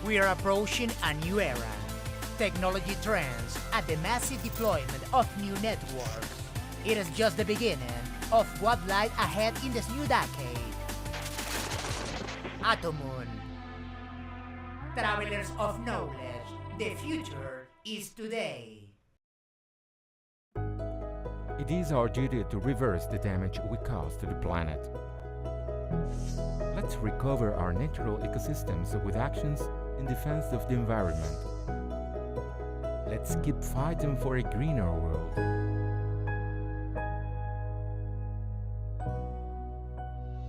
We are approaching a new era. Technology trends and the massive deployment of new networks. It is just the beginning of what lies ahead in this new decade. Atomun. Travelers of knowledge, the future is today. It is our duty to reverse the damage we cause to the planet. Let's recover our natural ecosystems with actions in defense of the environment. Let's keep fighting for a greener world.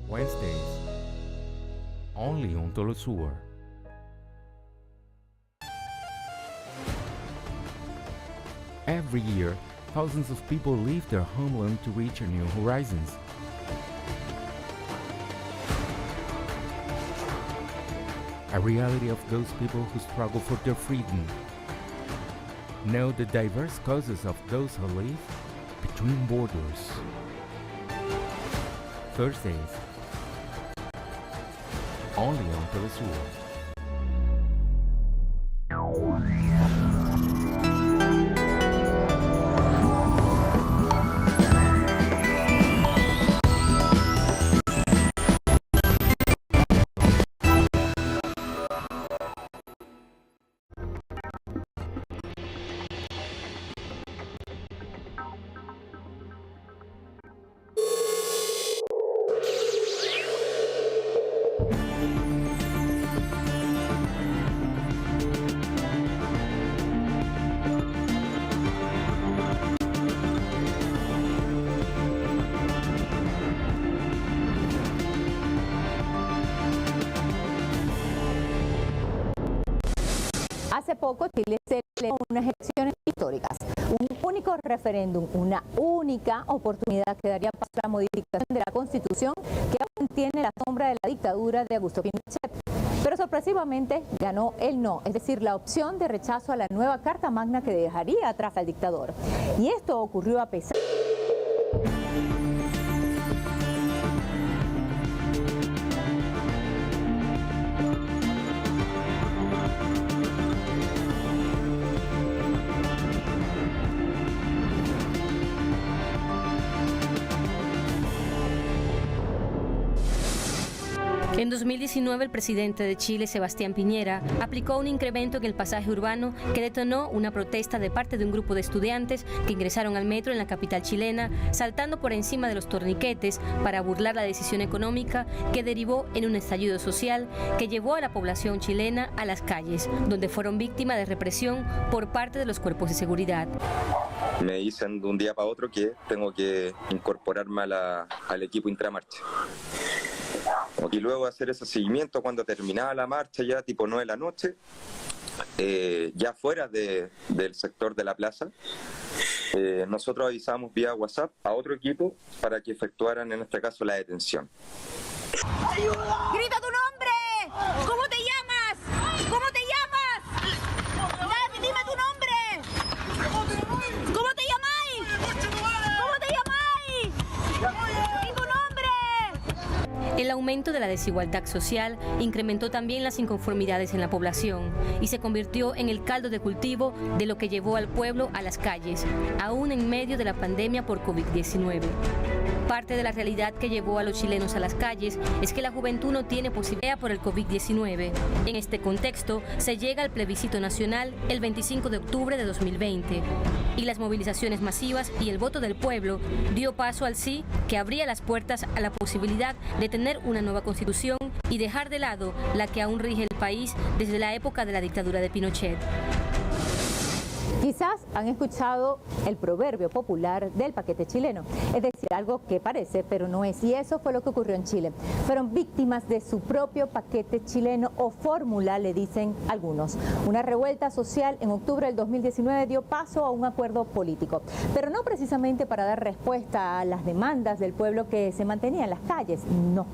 Wednesdays, only on TeleSUR. Every year, thousands of people leave their homeland to reach new horizons. A reality of those people who struggle for their freedom. Know the diverse causes of those who live between borders. Thursdays, only on TeleSUR. Hace poco Chile celebró unas elecciones históricas, un único referéndum, una única oportunidad que daría paso a la modificación de la Constitución que aún tiene la sombra de la dictadura de Augusto Pinochet. Pero sorpresivamente ganó el no, es decir, la opción de rechazo a la nueva Carta Magna que dejaría atrás al dictador. Y esto ocurrió a pesar En 2019, el presidente de Chile, Sebastián Piñera, aplicó un incremento en el pasaje urbano que detonó una protesta de parte de un grupo de estudiantes que ingresaron al metro en la capital chilena, saltando por encima de los torniquetes para burlar la decisión económica que derivó en un estallido social que llevó a la población chilena a las calles, donde fueron víctimas de represión por parte de los cuerpos de seguridad. Me dicen de un día para otro que tengo que incorporarme al equipo intramarcha. Y luego de hacer ese seguimiento, cuando terminaba la marcha, ya tipo 9 de la noche, ya fuera del sector de la plaza, nosotros avisamos vía WhatsApp a otro equipo para que efectuaran en este caso la detención. ¡Grita tu nombre! ¿Cómo te llamas? ¿Cómo te llamas? Dime tu nombre. ¿Cómo te llamáis? ¿Cómo te llamáis? ¡Di tu nombre! El aumento de la desigualdad social incrementó también las inconformidades en la población y se convirtió en el caldo de cultivo de lo que llevó al pueblo a las calles, aún en medio de la pandemia por COVID-19. Parte de la realidad que llevó a los chilenos a las calles es que la juventud no tiene posibilidad por el COVID-19. En este contexto, se llega al plebiscito nacional el 25 de octubre de 2020 y las movilizaciones masivas y el voto del pueblo dio paso al sí, que abría las puertas a la posibilidad de tener una nueva constitución y dejar de lado la que aún rige el país desde la época de la dictadura de Pinochet. Quizás han escuchado el proverbio popular del paquete chileno, es decir, algo que parece pero no es, y eso fue lo que ocurrió en Chile. Fueron víctimas de su propio paquete chileno o fórmula, le dicen algunos. Una revuelta social en octubre del 2019 dio paso a un acuerdo político, pero no precisamente para dar respuesta a las demandas del pueblo que se mantenía en las calles, no,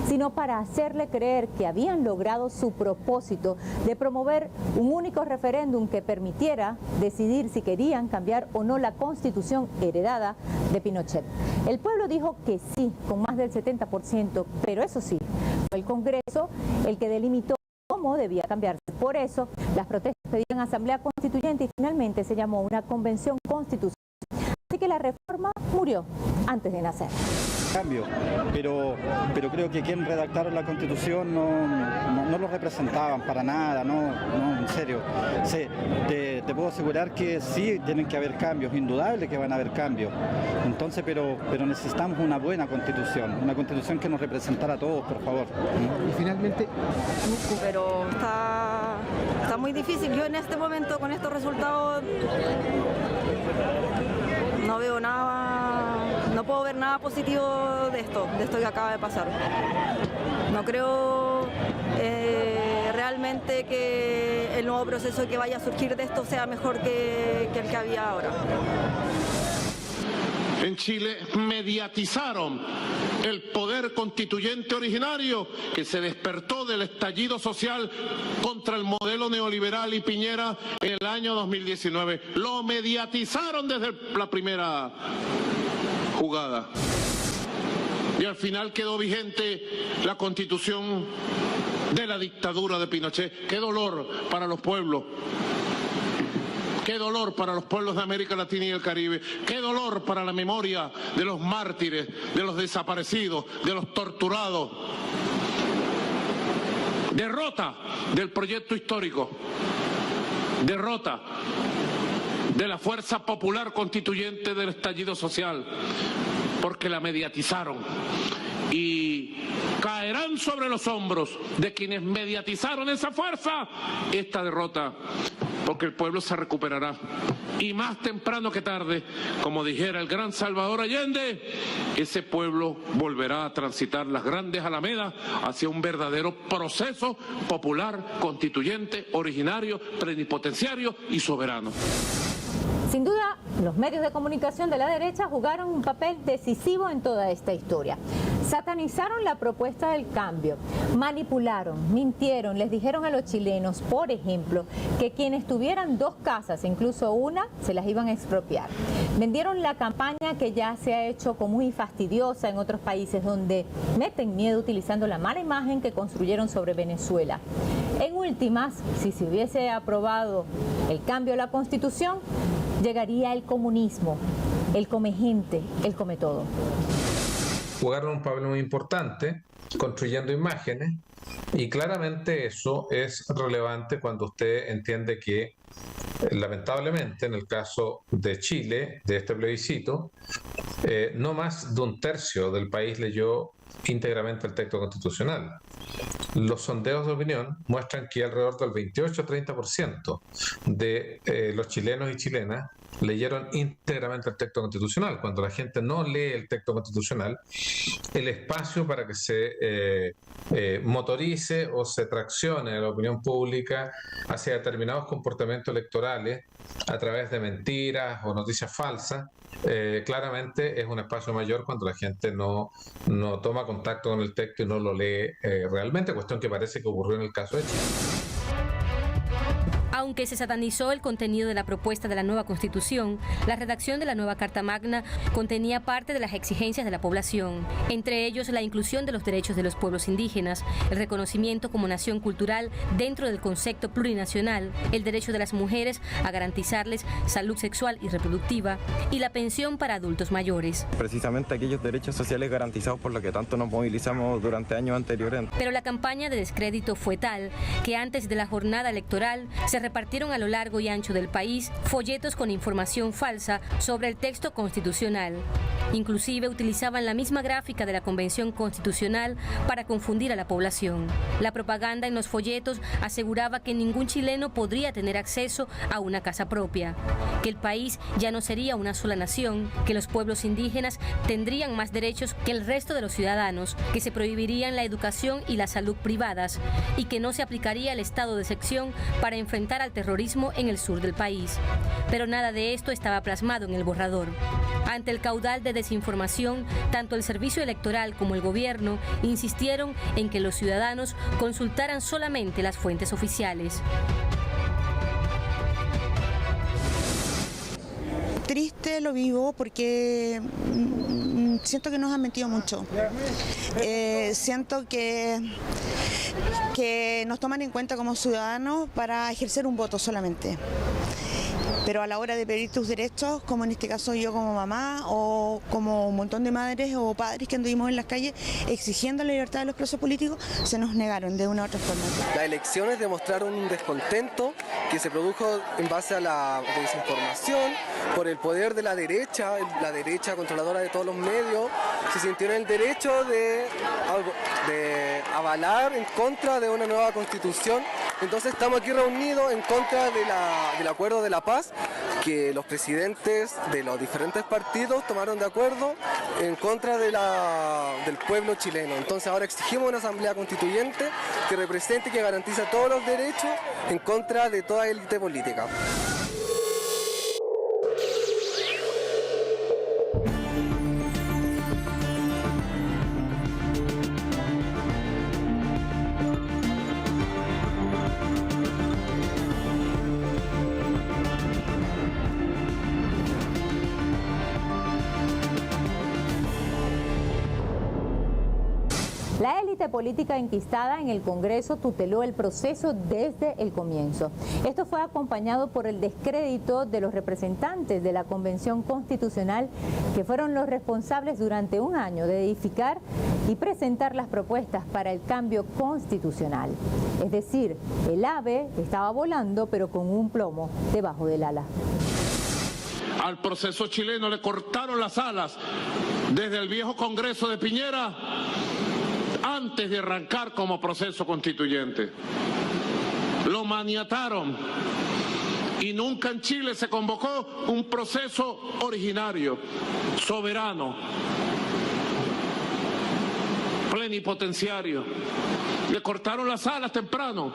sino para hacerle creer que habían logrado su propósito de promover un único referéndum que permitiera decidir si querían cambiar o no la constitución heredada de Pinochet. El pueblo dijo que sí, con más del 70%, pero eso sí, fue el Congreso el que delimitó cómo debía cambiarse. Por eso, las protestas pedían asamblea constituyente y finalmente se llamó una convención constitucional. Así que la reforma murió antes de nacer. Cambio, pero creo que quien redactaron la Constitución no lo representaban para nada, no, en serio. Sí, te puedo asegurar que sí tienen que haber cambios, indudable que van a haber cambios. Entonces, pero necesitamos una buena Constitución, una Constitución que nos representara a todos, por favor. Y finalmente... Pero está muy difícil. Yo en este momento, con estos resultados, no veo nada, no puedo ver nada positivo de esto que acaba de pasar. No creo realmente que el nuevo proceso que vaya a surgir de esto sea mejor que el que había ahora. En Chile mediatizaron el poder constituyente originario que se despertó del estallido social contra el modelo neoliberal y Piñera en el año 2019. Lo mediatizaron desde la primera jugada. Y al final quedó vigente la Constitución de la dictadura de Pinochet. Qué dolor para los pueblos. Qué dolor para los pueblos de América Latina y el Caribe. Qué dolor para la memoria de los mártires, de los desaparecidos, de los torturados. Derrota del proyecto histórico. Derrota de la fuerza popular constituyente del estallido social, porque la mediatizaron. Y caerán sobre los hombros de quienes mediatizaron esa fuerza esta derrota, porque el pueblo se recuperará. Y más temprano que tarde, como dijera el gran Salvador Allende, ese pueblo volverá a transitar las grandes alamedas hacia un verdadero proceso popular, constituyente, originario, plenipotenciario y soberano. Sin duda, los medios de comunicación de la derecha jugaron un papel decisivo en toda esta historia. Satanizaron la propuesta del cambio, manipularon, mintieron, les dijeron a los chilenos, por ejemplo, que quienes tuvieran 2 casas, incluso una, se las iban a expropiar. Vendieron la campaña que ya se ha hecho como muy fastidiosa en otros países, donde meten miedo utilizando la mala imagen que construyeron sobre Venezuela. En últimas, si se hubiese aprobado el cambio a la Constitución, llegaría el comunismo, el come gente, el come todo. Jugaron un papel muy importante construyendo imágenes, y claramente eso es relevante cuando usted entiende que lamentablemente en el caso de Chile, de este plebiscito, no más de 1/3 del país leyó íntegramente el texto constitucional. Los sondeos de opinión muestran que alrededor del 28-30% de los chilenos y chilenas leyeron íntegramente el texto constitucional. Cuando la gente no lee el texto constitucional, el espacio para que se motorice o se traccione la opinión pública hacia determinados comportamientos electorales a través de mentiras o noticias falsas, claramente es un espacio mayor cuando la gente no toma contacto con el texto y no lo lee realmente, cuestión que parece que ocurrió en el caso de Chile. Aunque se satanizó el contenido de la propuesta de la nueva Constitución, la redacción de la nueva Carta Magna contenía parte de las exigencias de la población, entre ellos la inclusión de los derechos de los pueblos indígenas, el reconocimiento como nación cultural dentro del concepto plurinacional, el derecho de las mujeres a garantizarles salud sexual y reproductiva y la pensión para adultos mayores. Precisamente aquellos derechos sociales garantizados por los que tanto nos movilizamos durante años anteriores. Pero la campaña de descrédito fue tal que antes de la jornada electoral se repartieron a lo largo y ancho del país folletos con información falsa sobre el texto constitucional. Inclusive utilizaban la misma gráfica de la Convención Constitucional para confundir a la población. La propaganda en los folletos aseguraba que ningún chileno podría tener acceso a una casa propia, que el país ya no sería una sola nación, que los pueblos indígenas tendrían más derechos que el resto de los ciudadanos, que se prohibirían la educación y la salud privadas y que no se aplicaría el estado de excepción para enfrentar al terrorismo en el sur del país. Pero nada de esto estaba plasmado en el borrador. Ante el caudal de desinformación, tanto el servicio electoral como el gobierno insistieron en que los ciudadanos consultaran solamente las fuentes oficiales. Triste lo vivo porque siento que nos han mentido mucho. Siento que que nos toman en cuenta como ciudadanos para ejercer un voto solamente. Pero a la hora de pedir tus derechos, como en este caso yo como mamá o como un montón de madres o padres que anduvimos en las calles exigiendo la libertad de los presos políticos, se nos negaron de una u otra forma. Las elecciones demostraron un descontento que se produjo en base a la desinformación, por el poder de la derecha controladora de todos los medios, se sintieron el derecho de avalar en contra de una nueva constitución. Entonces estamos aquí reunidos en contra del acuerdo de la paz que los presidentes de los diferentes partidos tomaron de acuerdo en contra del pueblo chileno. Entonces ahora exigimos una asamblea constituyente que represente y que garantice todos los derechos en contra de toda élite política. La élite política enquistada en el Congreso tuteló el proceso desde el comienzo. Esto fue acompañado por el descrédito de los representantes de la Convención Constitucional, que fueron los responsables durante un año de edificar y presentar las propuestas para el cambio constitucional. Es decir, el ave estaba volando, pero con un plomo debajo del ala. Al proceso chileno le cortaron las alas desde el viejo Congreso de Piñera antes de arrancar como proceso constituyente. Lo maniataron y nunca en Chile se convocó un proceso originario, soberano, plenipotenciario. Le cortaron las alas temprano.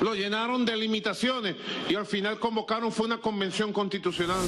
Lo llenaron de limitaciones y al final convocaron fue una convención constitucional.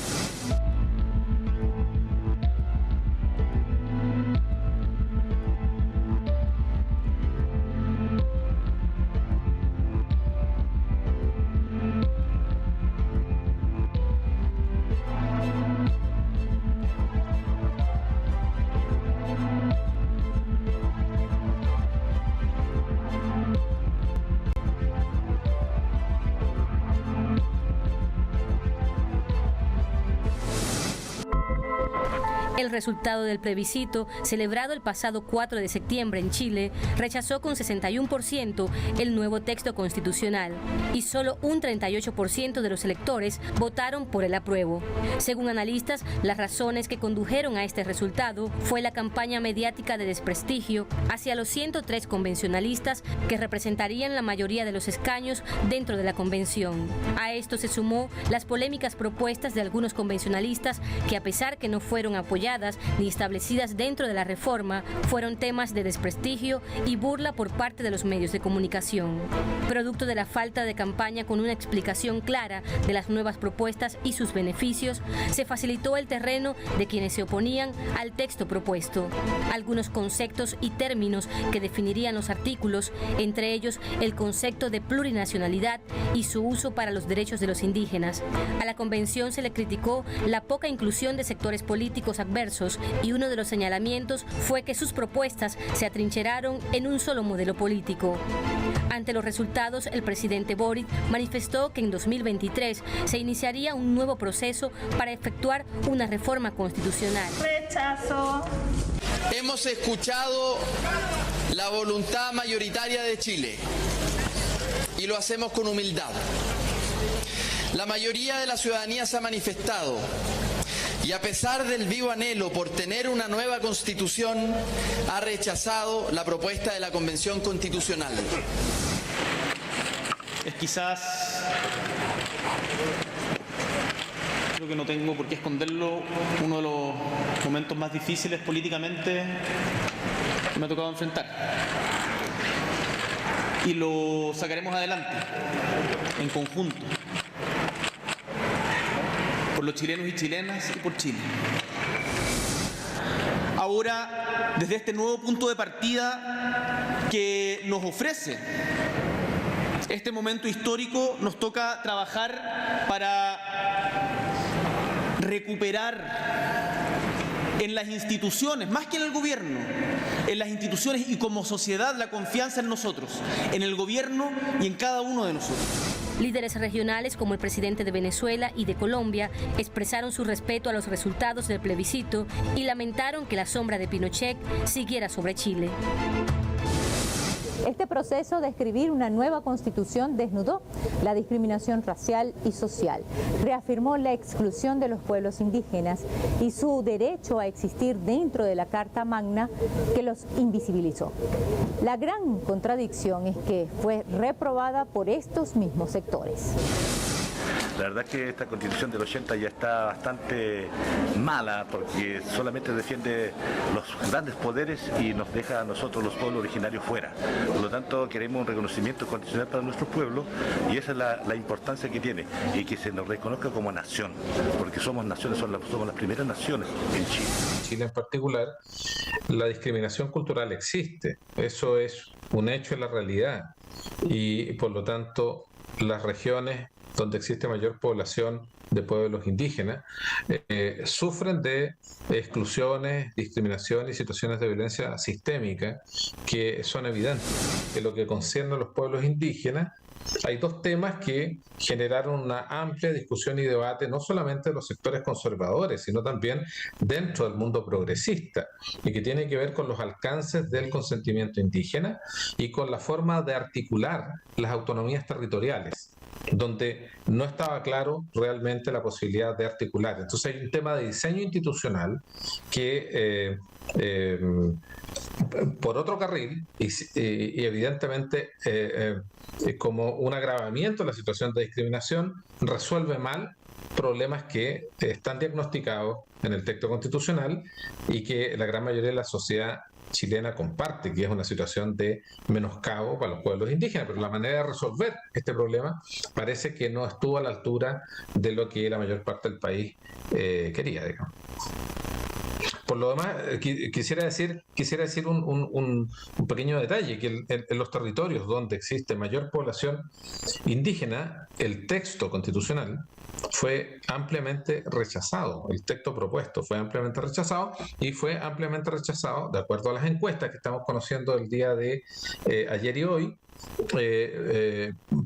El resultado del plebiscito, celebrado el pasado 4 de septiembre en Chile, rechazó con 61% el nuevo texto constitucional y solo un 38% de los electores votaron por el apruebo. Según analistas, las razones que condujeron a este resultado fue la campaña mediática de desprestigio hacia los 103 convencionalistas que representarían la mayoría de los escaños dentro de la convención. A esto se sumó las polémicas propuestas de algunos convencionalistas que, a pesar que no fueron apoyadas ni establecidas dentro de la reforma, fueron temas de desprestigio y burla por parte de los medios de comunicación. Producto de la falta de campaña con una explicación clara de las nuevas propuestas y sus beneficios, se facilitó el terreno de quienes se oponían al texto propuesto. Algunos conceptos y términos que definirían los artículos, entre ellos el concepto de plurinacionalidad y su uso para los derechos de los indígenas. A la convención se le criticó la poca inclusión de sectores políticos adversos y uno de los señalamientos fue que sus propuestas se atrincheraron en un solo modelo político. Ante los resultados, el presidente Boric manifestó que en 2023 se iniciaría un nuevo proceso para efectuar una reforma constitucional. Rechazo. Hemos escuchado la voluntad mayoritaria de Chile y lo hacemos con humildad. La mayoría de la ciudadanía se ha manifestado y, a pesar del vivo anhelo por tener una nueva constitución, ha rechazado la propuesta de la Convención Constitucional. Es quizás, creo que no tengo por qué esconderlo, uno de los momentos más difíciles políticamente que me ha tocado enfrentar. Y lo sacaremos adelante, en conjunto, por los chilenos y chilenas y por Chile. Ahora, desde este nuevo punto de partida que nos ofrece este momento histórico, nos toca trabajar para recuperar en las instituciones, más que en el gobierno, en las instituciones y como sociedad la confianza en nosotros, en el gobierno y en cada uno de nosotros. Líderes regionales como el presidente de Venezuela y de Colombia expresaron su respeto a los resultados del plebiscito y lamentaron que la sombra de Pinochet siguiera sobre Chile. Este proceso de escribir una nueva constitución desnudó la discriminación racial y social, reafirmó la exclusión de los pueblos indígenas y su derecho a existir dentro de la Carta Magna que los invisibilizó. La gran contradicción es que fue reprobada por estos mismos sectores. La verdad es que esta constitución del 80 ya está bastante mala porque solamente defiende los grandes poderes y nos deja a nosotros los pueblos originarios fuera. Por lo tanto, queremos un reconocimiento constitucional para nuestros pueblos y esa es la importancia que tiene y que se nos reconozca como nación, porque somos naciones, somos las primeras naciones en Chile. En Chile en particular, la discriminación cultural existe, eso es un hecho en la realidad y por lo tanto las regiones donde existe mayor población de pueblos indígenas, sufren de exclusiones, discriminación y situaciones de violencia sistémica que son evidentes. En lo que concierne a los pueblos indígenas, hay dos temas que generaron una amplia discusión y debate, no solamente de los sectores conservadores, sino también dentro del mundo progresista, y que tiene que ver con los alcances del consentimiento indígena y con la forma de articular las autonomías territoriales, donde no estaba claro realmente la posibilidad de articular. Entonces hay un tema de diseño institucional que por otro carril y evidentemente como un agravamiento de la situación de discriminación resuelve mal problemas que están diagnosticados en el texto constitucional y que la gran mayoría de la sociedad chilena comparte, que es una situación de menoscabo para los pueblos indígenas, pero la manera de resolver este problema parece que no estuvo a la altura de lo que la mayor parte del país quería, digamos. Por lo demás, quisiera decir un pequeño detalle, que en los territorios donde existe mayor población indígena, el texto constitucional fue ampliamente rechazado, el texto propuesto fue ampliamente rechazado y fue ampliamente rechazado, de acuerdo a las encuestas que estamos conociendo el día de ayer y hoy,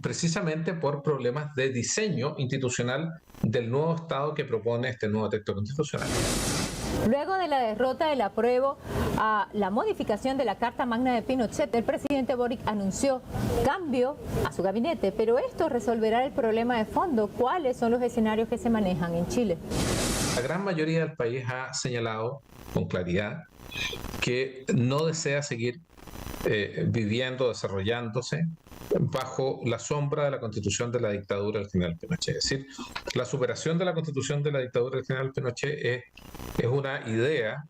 precisamente por problemas de diseño institucional del nuevo Estado que propone este nuevo texto constitucional. Luego de la derrota del apruebo a la modificación de la Carta Magna de Pinochet, el presidente Boric anunció cambio a su gabinete, pero esto resolverá el problema de fondo. ¿Cuáles son los escenarios que se manejan en Chile? La gran mayoría del país ha señalado con claridad que no desea seguir viviendo, desarrollándose bajo la sombra de la constitución de la dictadura del general Pinochet. Es decir, la superación de la constitución de la dictadura del general Pinochet es una idea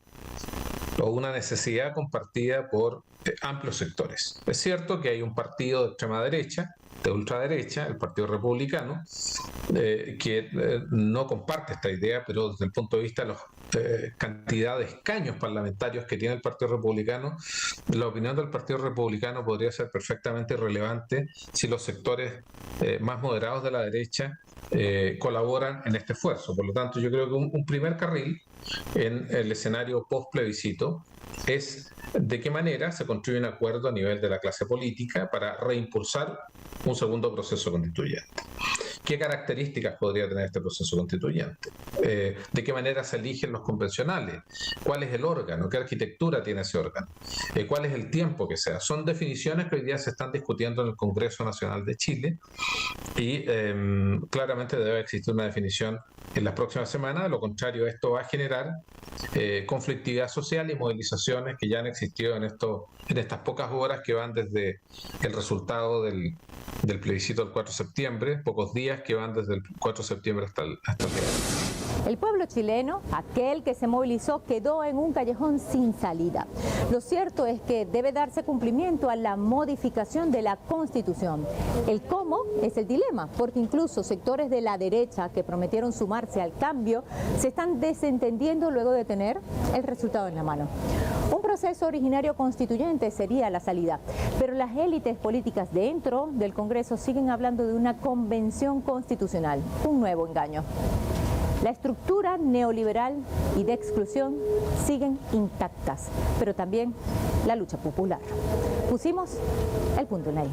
o una necesidad compartida por amplios sectores. Es cierto que hay un partido de extrema derecha, de ultraderecha, el Partido Republicano, que no comparte esta idea, pero desde el punto de vista de la cantidad de escaños parlamentarios que tiene el Partido Republicano, la opinión del Partido Republicano podría ser perfectamente irrelevante si los sectores más moderados de la derecha colaboran en este esfuerzo. Por lo tanto, yo creo que un primer carril en el escenario post-plebiscito es de qué manera se construye un acuerdo a nivel de la clase política para reimpulsar un segundo proceso constituyente. ¿Qué características podría tener este proceso constituyente? ¿De qué manera se eligen los convencionales? ¿Cuál es el órgano? ¿Qué arquitectura tiene ese órgano? ¿Cuál es el tiempo que sea? Son definiciones que hoy día se están discutiendo en el Congreso Nacional de Chile y claramente debe existir una definición en las próximas semanas. De lo contrario, esto va a generar conflictividad social y movilizaciones que ya han existido en estas pocas horas que van desde el resultado del plebiscito del 4 de septiembre, pocos días que van desde el 4 de septiembre hasta el día. El pueblo chileno, aquel que se movilizó, quedó en un callejón sin salida. Lo cierto es que debe darse cumplimiento a la modificación de la Constitución. El cómo es el dilema, porque incluso sectores de la derecha que prometieron sumarse al cambio se están desentendiendo luego de tener el resultado en la mano. Un proceso originario constituyente sería la salida, pero las élites políticas dentro del Congreso siguen hablando de una convención constitucional, un nuevo engaño. La estructura neoliberal y de exclusión siguen intactas, pero también la lucha popular. Pusimos el punto en la I.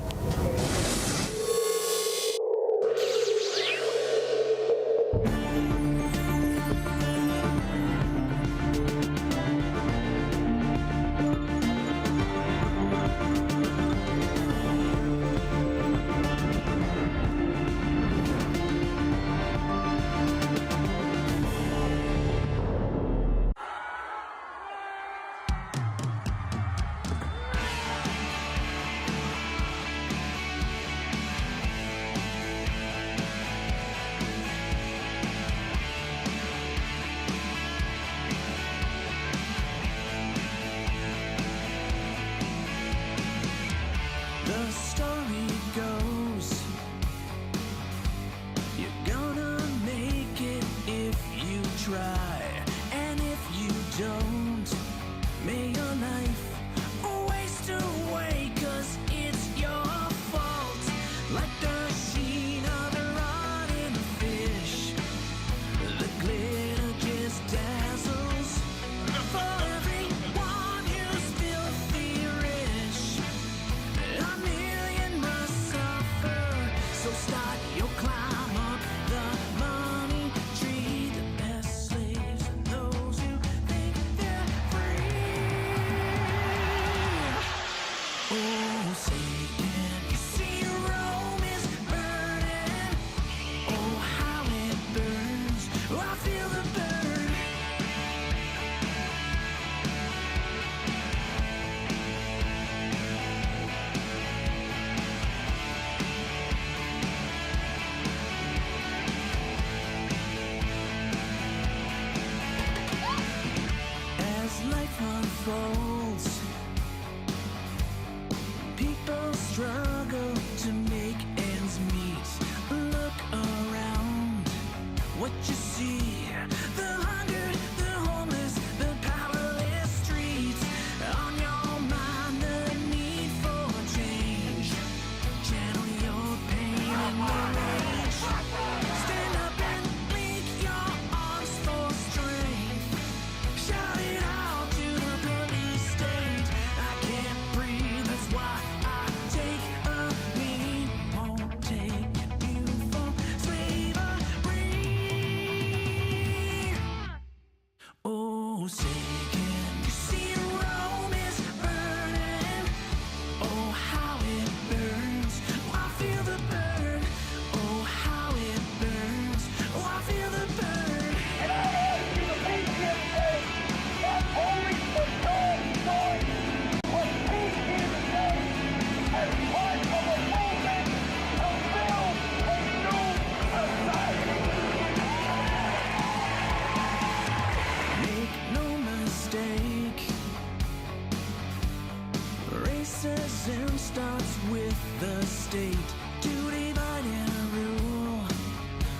Racism starts with the state to divide and rule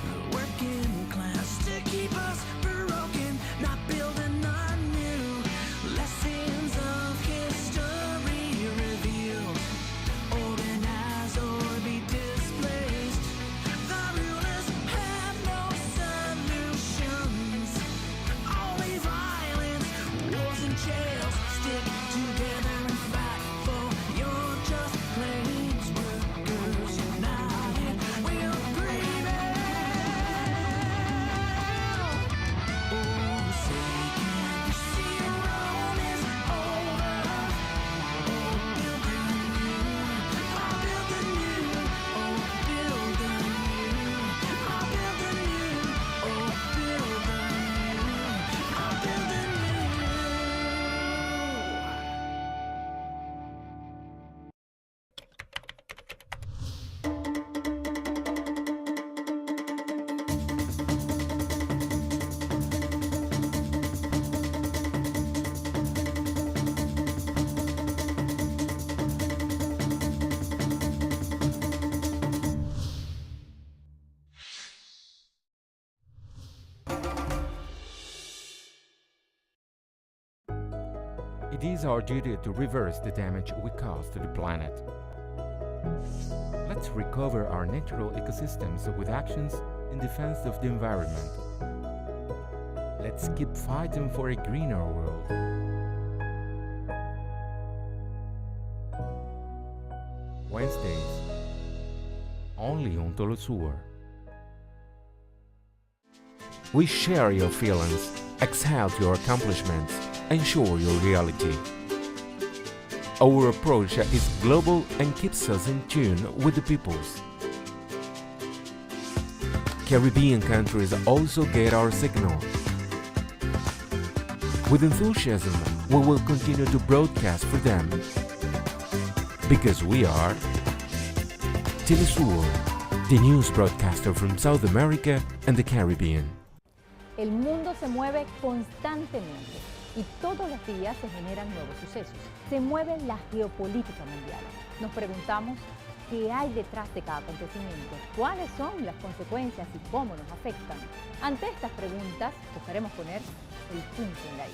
the working class to keep us broken, not building anew. Lessons of history revealed, organize or be displaced. The rulers have no solutions, only violence, wars and jails. Stick together and fight for your just claims. Workers united will prevail. Oh, say can you see Rome is over? Oh, build a new, oh, build a new, oh, build a new, oh, build a new, oh, build a new, oh, build a new. It is our duty to reverse the damage we cause to the planet. Let's recover our natural ecosystems with actions in defense of the environment. Let's keep fighting for a greener world. Wednesdays, only on TeleSUR. We share your feelings, exalt your accomplishments, and show your reality. Our approach is global and keeps us in tune with the peoples. Caribbean countries also get our signal. With enthusiasm, we will continue to broadcast for them. Because we are TeleSUR, the news broadcaster from South America and the Caribbean. El mundo se mueve constantemente y todos los días se generan nuevos sucesos. Se mueve la geopolítica mundial. Nos preguntamos qué hay detrás de cada acontecimiento, cuáles son las consecuencias y cómo nos afectan. Ante estas preguntas, buscaremos poner el punto en la I.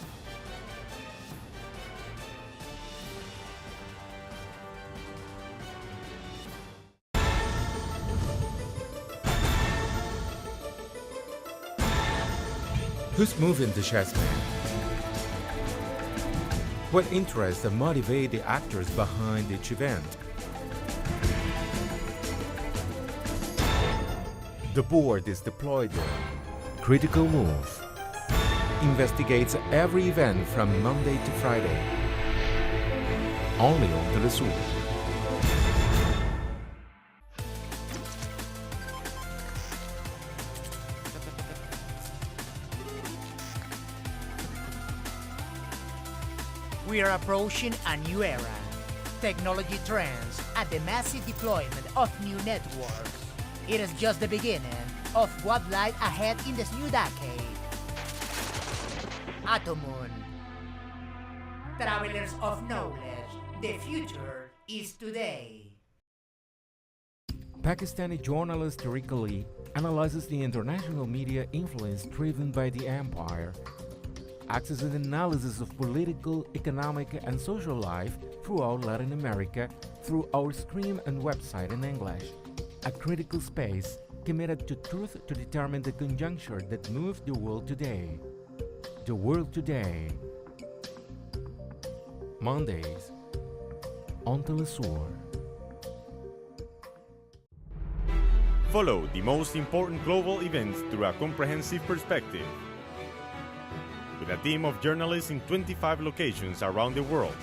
Who's moving the chessmen? What interests and motivate the actors behind each event? The board is deployed there. Critical Move investigates every event from Monday to Friday. Only on TeleSUR. We are approaching a new era. Technology trends and the massive deployment of new networks. It is just the beginning of what lies ahead in this new decade. Atomun. Travelers of knowledge, the future is today. Pakistani journalist Tariq Ali analyzes the international media influence driven by the empire, acts as an analysis of political, economic, and social life throughout Latin America through our stream and website in English. A critical space committed to truth to determine the conjuncture that moved the world today. The world today. Mondays on TeleSUR. Follow the most important global events through a comprehensive perspective. With a team of journalists in 25 locations around the world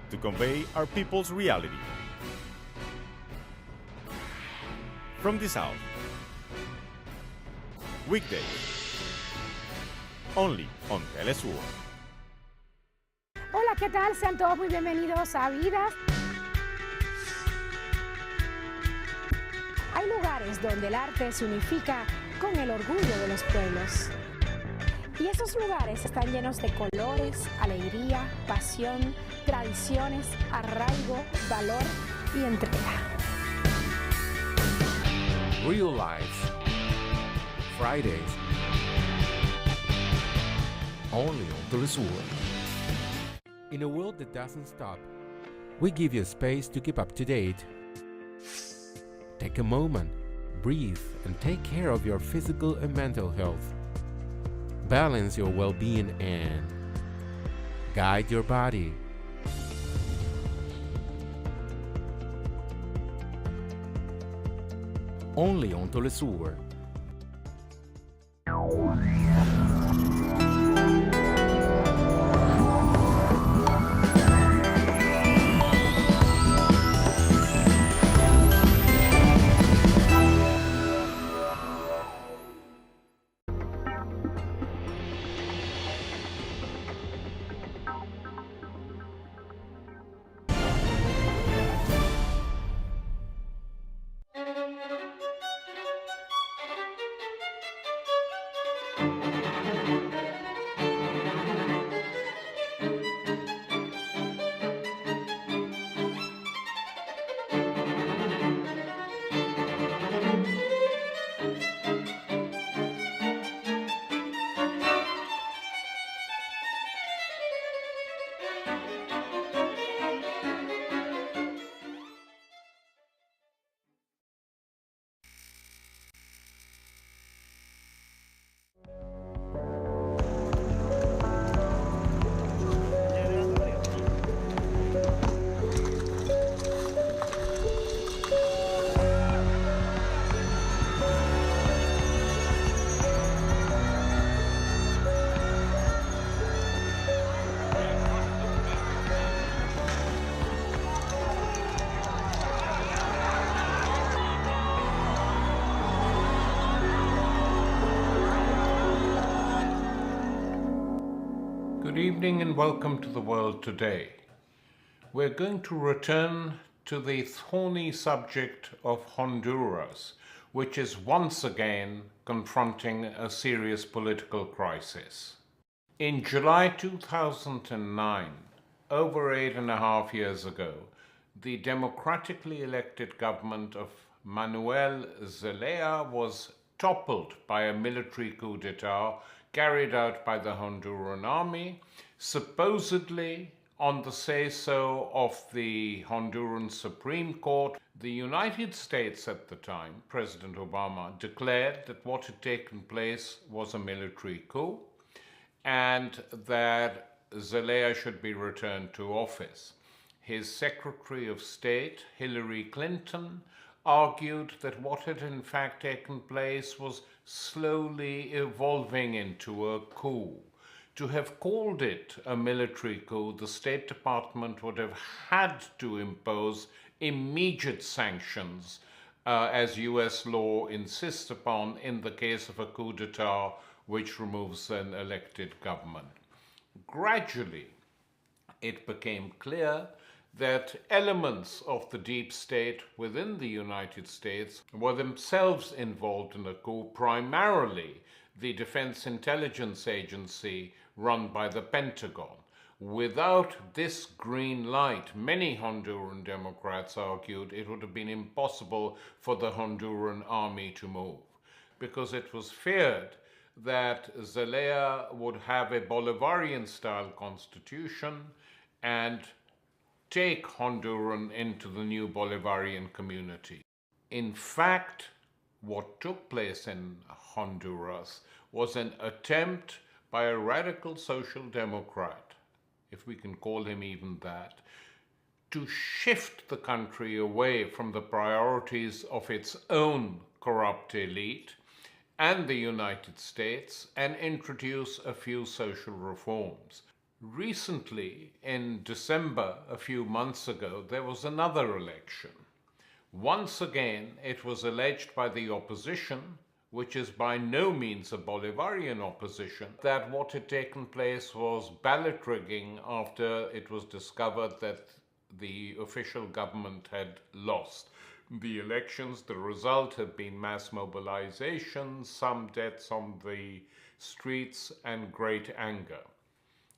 to convey our people's reality. From the South. Weekdays. Only on TeleSUR. Hola, ¿qué tal? Sean todos muy bienvenidos a Vidas. Hay lugares donde el arte se unifica con el orgullo de los pueblos. Y esos lugares están llenos de colores, alegría, pasión, tradiciones, arraigo, valor y entrega. Real Life. Fridays. Only on TeleSUR. In a world that doesn't stop, we give you space to keep up to date. Take a moment, breathe, and take care of your physical and mental health. Balance your well-being and guide your body. Only on TeleSUR. Good evening and welcome to the world today. We're going to return to the thorny subject of Honduras, which is once again confronting a serious political crisis. In July 2009, over 8.5 years ago, the democratically elected government of Manuel Zelaya was toppled by a military coup d'etat carried out by the Honduran army, supposedly on the say-so of the Honduran Supreme Court. The United States at the time, President Obama, declared that what had taken place was a military coup and that Zelaya should be returned to office. His Secretary of State, Hillary Clinton, argued that what had in fact taken place was slowly evolving into a coup. To have called it a military coup, the State Department would have had to impose immediate sanctions, as US law insists upon in the case of a coup d'etat which removes an elected government. Gradually, it became clear that elements of the deep state within the United States were themselves involved in a coup, primarily the Defense Intelligence Agency run by the Pentagon. Without this green light, many Honduran Democrats argued it would have been impossible for the Honduran army to move, because it was feared that Zelaya would have a Bolivarian-style constitution and take Honduran into the new Bolivarian community. In fact, what took place in Honduras was an attempt by a radical social democrat, if we can call him even that, to shift the country away from the priorities of its own corrupt elite and the United States and introduce a few social reforms. Recently, in December, a few months ago, there was another election. Once again, it was alleged by the opposition, which is by no means a Bolivarian opposition, that what had taken place was ballot rigging after it was discovered that the official government had lost the elections. The result had been mass mobilization, some deaths on the streets, and great anger.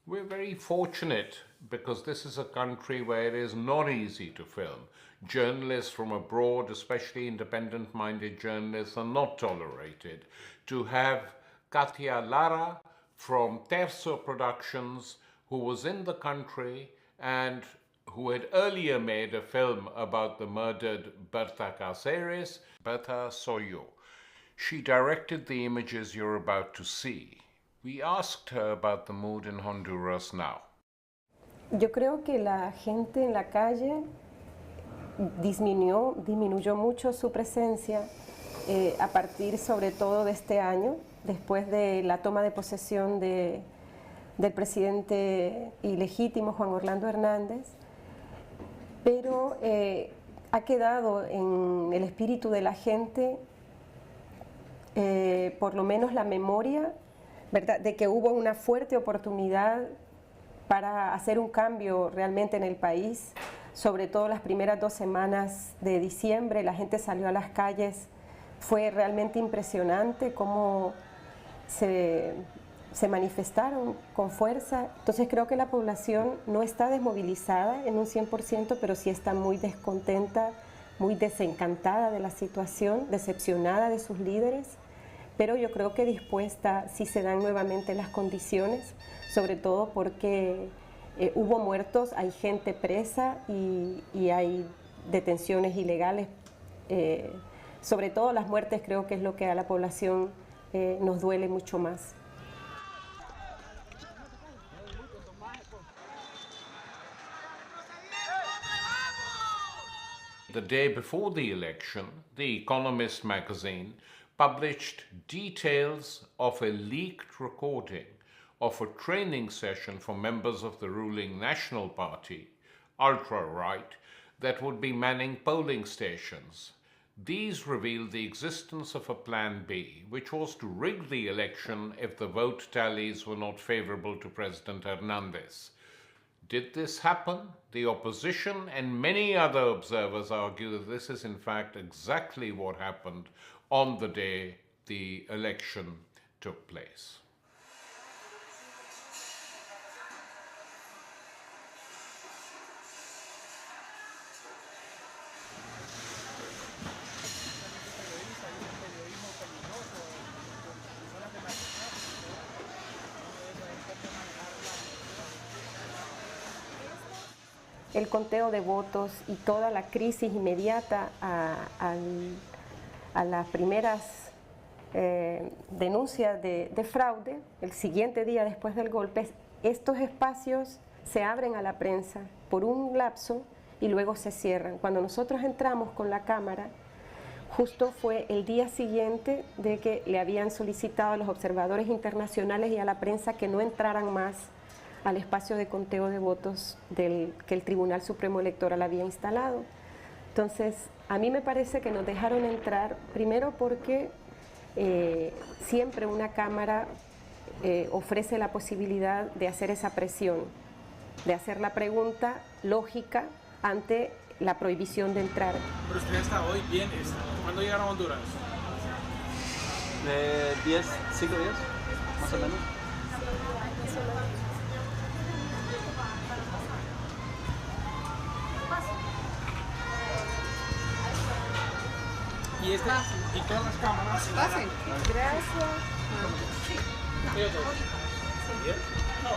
We're very fortunate because this is a country where it is not easy to film. Journalists from abroad, especially independent-minded journalists, are not tolerated. To have Katia Lara from TeleSUR Productions, who was in the country and who had earlier made a film about the murdered Berta Cáceres, Berta soy yo. She directed the images you're about to see. We asked her about the mood in Honduras now. Yo creo que la gente en la calle disminuyó mucho su presencia a partir sobre todo de este año, después de la toma de posesión del presidente ilegítimo Juan Orlando Hernández, pero ha quedado en el espíritu de la gente por lo menos la memoria, ¿verdad?, de que hubo una fuerte oportunidad para hacer un cambio realmente en el país. Sobre todo las primeras 2 semanas de diciembre, la gente salió a las calles. Fue realmente impresionante cómo se manifestaron con fuerza. Entonces creo que la población no está desmovilizada en un 100%, pero sí está muy descontenta, muy desencantada de la situación, decepcionada de sus líderes. Pero yo creo que dispuesta, si se dan nuevamente las condiciones, sobre todo porque hubo muertos, hay gente presa y hay detenciones ilegales. Sobre todo las muertes creo que es lo que a la población nos duele mucho más. The day before the election, The Economist magazine published details of a leaked recording of a training session for members of the ruling National Party, ultra-right, that would be manning polling stations. These revealed the existence of a Plan B, which was to rig the election if the vote tallies were not favorable to President Hernandez. Did this happen? The opposition and many other observers argue that this is in fact exactly what happened on the day the election took place. El conteo de votos y toda la crisis inmediata a las primeras denuncias de fraude, el siguiente día después del golpe, estos espacios se abren a la prensa por un lapso y luego se cierran. Cuando nosotros entramos con la cámara, justo fue el día siguiente de que le habían solicitado a los observadores internacionales y a la prensa que no entraran más al espacio de conteo de votos que el Tribunal Supremo Electoral había instalado. Entonces, a mí me parece que nos dejaron entrar, primero porque siempre una cámara ofrece la posibilidad de hacer esa presión, de hacer la pregunta lógica ante la prohibición de entrar. Pero usted hasta hoy bien, ¿cuándo llegaron a Honduras? 5 días, más o menos. Y todas las cámaras. Pasen. Gracias. No.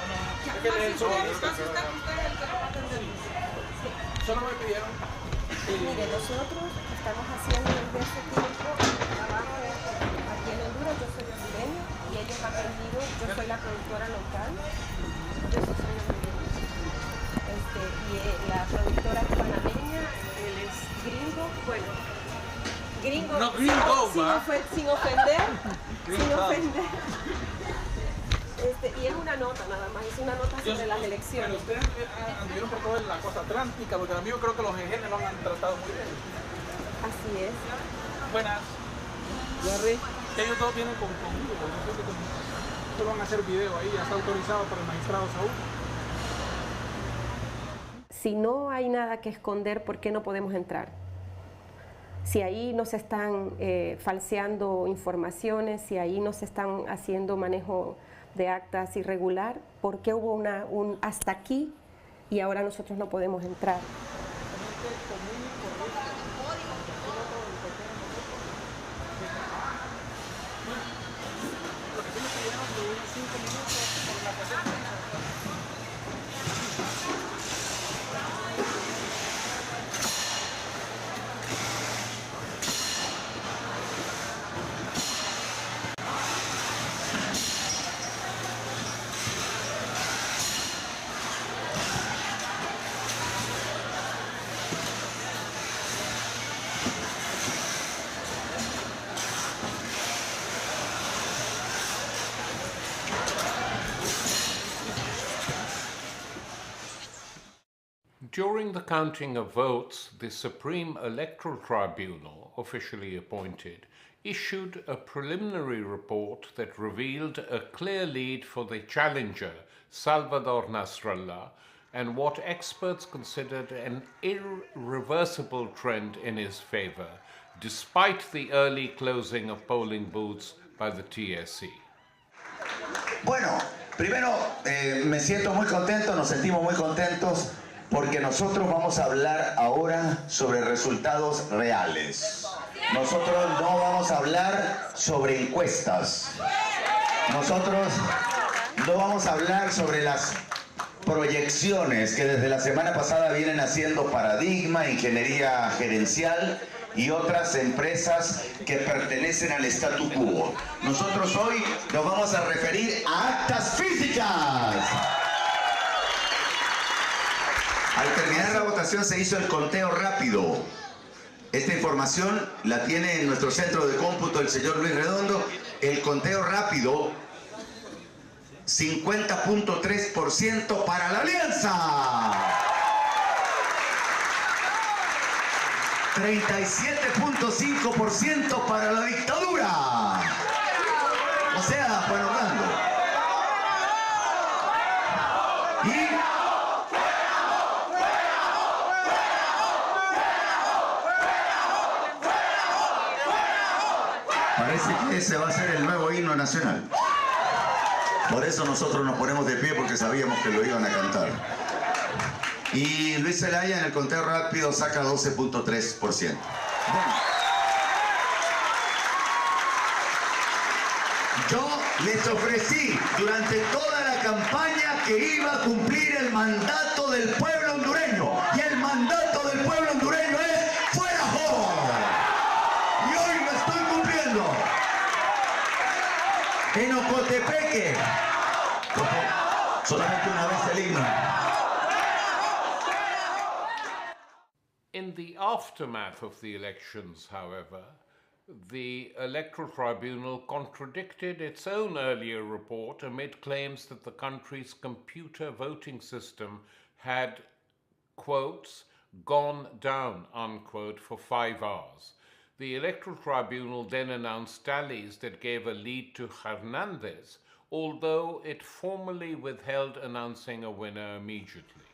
Es que el solo me pidieron. Mire, nosotros estamos haciendo desde hace tiempo trabajo aquí en Honduras. Yo soy hondureña y ellos han venido. Yo soy la productora local. Yo soy hondureña. Y la productora es panameña, él es gringo. Bueno, gringo. No, gringo, sin ofender. Sin ofender. Y es una nota nada más, es una nota sobre las elecciones. Pero ustedes anduvieron por toda la costa atlántica, porque a mí yo creo que los EGN lo han tratado muy bien. Así es. Buenas. Jerry. Ellos todos vienen conmigo, no van a hacer video ahí, ya está autorizado por el magistrado Saúl. Si no hay nada que esconder, ¿por qué no podemos entrar? Si ahí nos están falseando informaciones, si ahí nos están haciendo manejo de actas irregular, ¿por qué hubo un hasta aquí y ahora nosotros no podemos entrar? During the counting of votes, the Supreme Electoral Tribunal, officially appointed, issued a preliminary report that revealed a clear lead for the challenger, Salvador Nasrallah, and what experts considered an irreversible trend in his favor, despite the early closing of polling booths by the TSE. Bueno, primero me siento muy contento, nos sentimos muy contentos porque nosotros vamos a hablar ahora sobre resultados reales. Nosotros no vamos a hablar sobre encuestas. Nosotros no vamos a hablar sobre las proyecciones que desde la semana pasada vienen haciendo Paradigma, Ingeniería Gerencial y otras empresas que pertenecen al statu quo. Nosotros hoy nos vamos a referir a actas físicas. Al terminar la votación se hizo el conteo rápido. Esta información la tiene en nuestro centro de cómputo el señor Luis Redondo. El conteo rápido, 50.3% para la alianza. 37.5% para la dictadura. O sea, Juan Orlando. Y parece que ese va a ser el nuevo himno nacional. Por eso nosotros nos ponemos de pie, porque sabíamos que lo iban a cantar. Y Luis Zelaya en el conteo rápido saca 12.3%. Yo les ofrecí durante toda la campaña que iba a cumplir el mandato del pueblo hondureño. Y el mandato del pueblo hondureño es ¡fuera joven! Y hoy lo estoy cumpliendo. En Ocotepeque, solamente una vez el himno. In the aftermath of the elections, however, the Electoral Tribunal contradicted its own earlier report amid claims that the country's computer voting system had, quotes, gone down, unquote, for 5 hours. The Electoral Tribunal then announced tallies that gave a lead to Hernández, although it formally withheld announcing a winner immediately.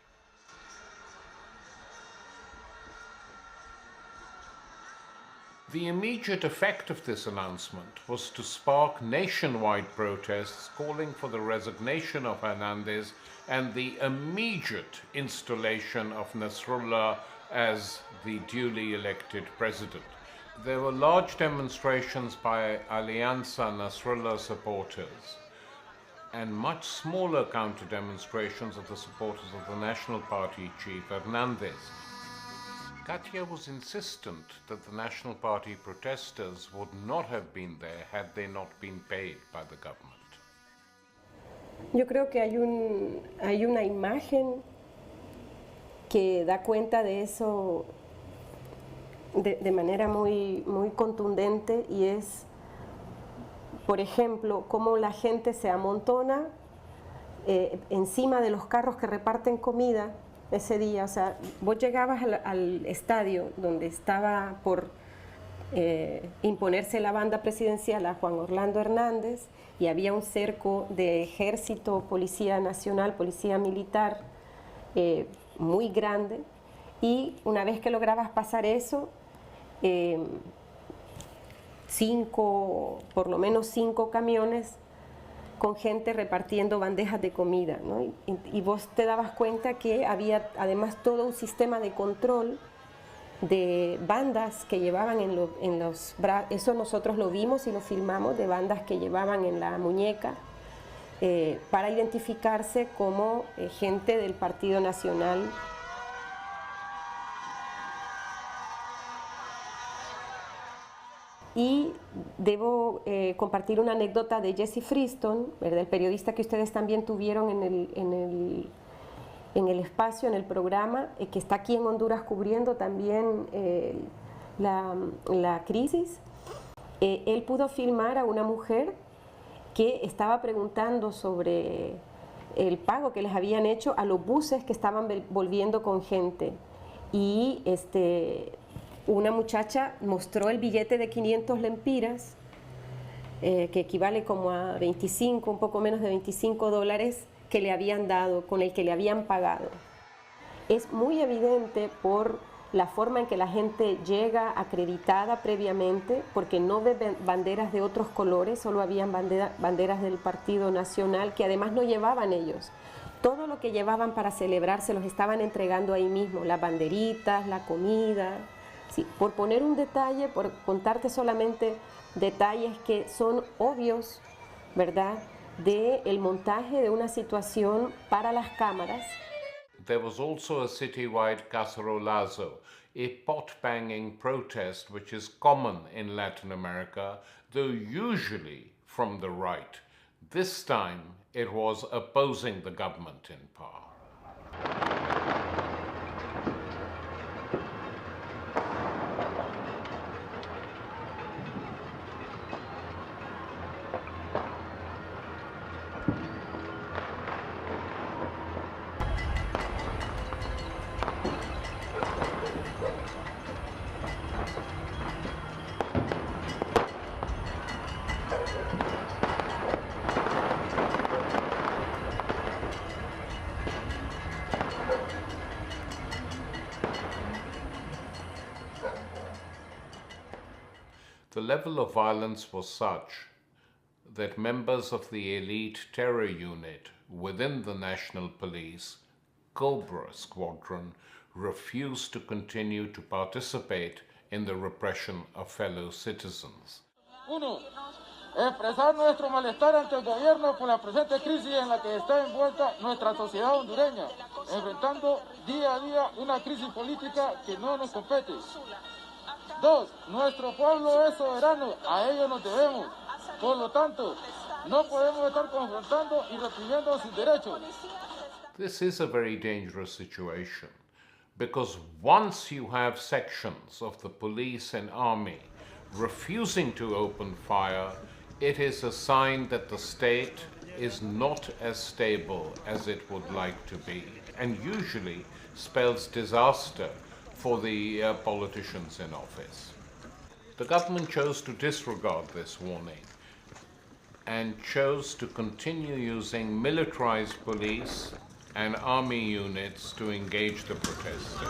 The immediate effect of this announcement was to spark nationwide protests calling for the resignation of Hernández and the immediate installation of Nasrallah as the duly elected president. There were large demonstrations by Alianza Nasrallah supporters and much smaller counter-demonstrations of the supporters of the National Party chief Hernández. Katia was insistent that the National Party protesters would not have been there had they not been paid by the government. Yo creo que hay una imagen que da cuenta de eso de manera muy contundente, y es, por ejemplo, cómo la gente se amontona encima de los carros que reparten comida ese día. O sea, vos llegabas al estadio donde estaba por imponerse la banda presidencial a Juan Orlando Hernández, y había un cerco de ejército, policía nacional, policía militar muy grande, y una vez que lograbas pasar eso, por lo menos cinco camiones con gente repartiendo bandejas de comida, ¿no? Y vos te dabas cuenta que había además todo un sistema de control de bandas que llevaban en los brazos. Eso nosotros lo vimos y lo filmamos, de bandas que llevaban en la muñeca para identificarse como gente del Partido Nacional. Y debo compartir una anécdota de Jesse Freeston, ¿verdad? El periodista que ustedes también tuvieron en el espacio, en el programa, que está aquí en Honduras cubriendo también la crisis. Él pudo filmar a una mujer que estaba preguntando sobre el pago que les habían hecho a los buses que estaban volviendo con gente. Y una muchacha mostró el billete de 500 lempiras, que equivale como a 25, un poco menos de $25 que le habían dado, con el que le habían pagado. Es muy evidente por la forma en que la gente llega acreditada previamente, porque no ve banderas de otros colores, solo habían banderas del Partido Nacional, que además no llevaban ellos. Todo lo que llevaban para celebrar se los estaban entregando ahí mismo, las banderitas, la comida. Sí, por poner un detalle, por contarte solamente detalles que son obvios, ¿verdad?, del montaje de una situación para las cámaras. There was also a citywide cacerolazo, a pot-banging protest which is common in Latin America, though usually from the right. This time it was opposing the government in power. The level of violence was such that members of the elite terror unit within the National Police, Cobra Squadron, refused to continue to participate in the repression of fellow citizens. Uno, expresar nuestro malestar ante el gobierno por la presente crisis en la que está envuelta nuestra sociedad hondureña, enfrentando día a día una crisis política que no nos compete. Dos, nuestro pueblo es soberano, a ello nos debemos. Por lo tanto, no podemos estar confrontando y reprimiendo sus derechos. This is a very dangerous situation because once you have sections of the police and army refusing to open fire, it is a sign that the state is not as stable as it would like to be, and usually spells disaster for the politicians in office. The government chose to disregard this warning and chose to continue using militarized police and army units to engage the protesters.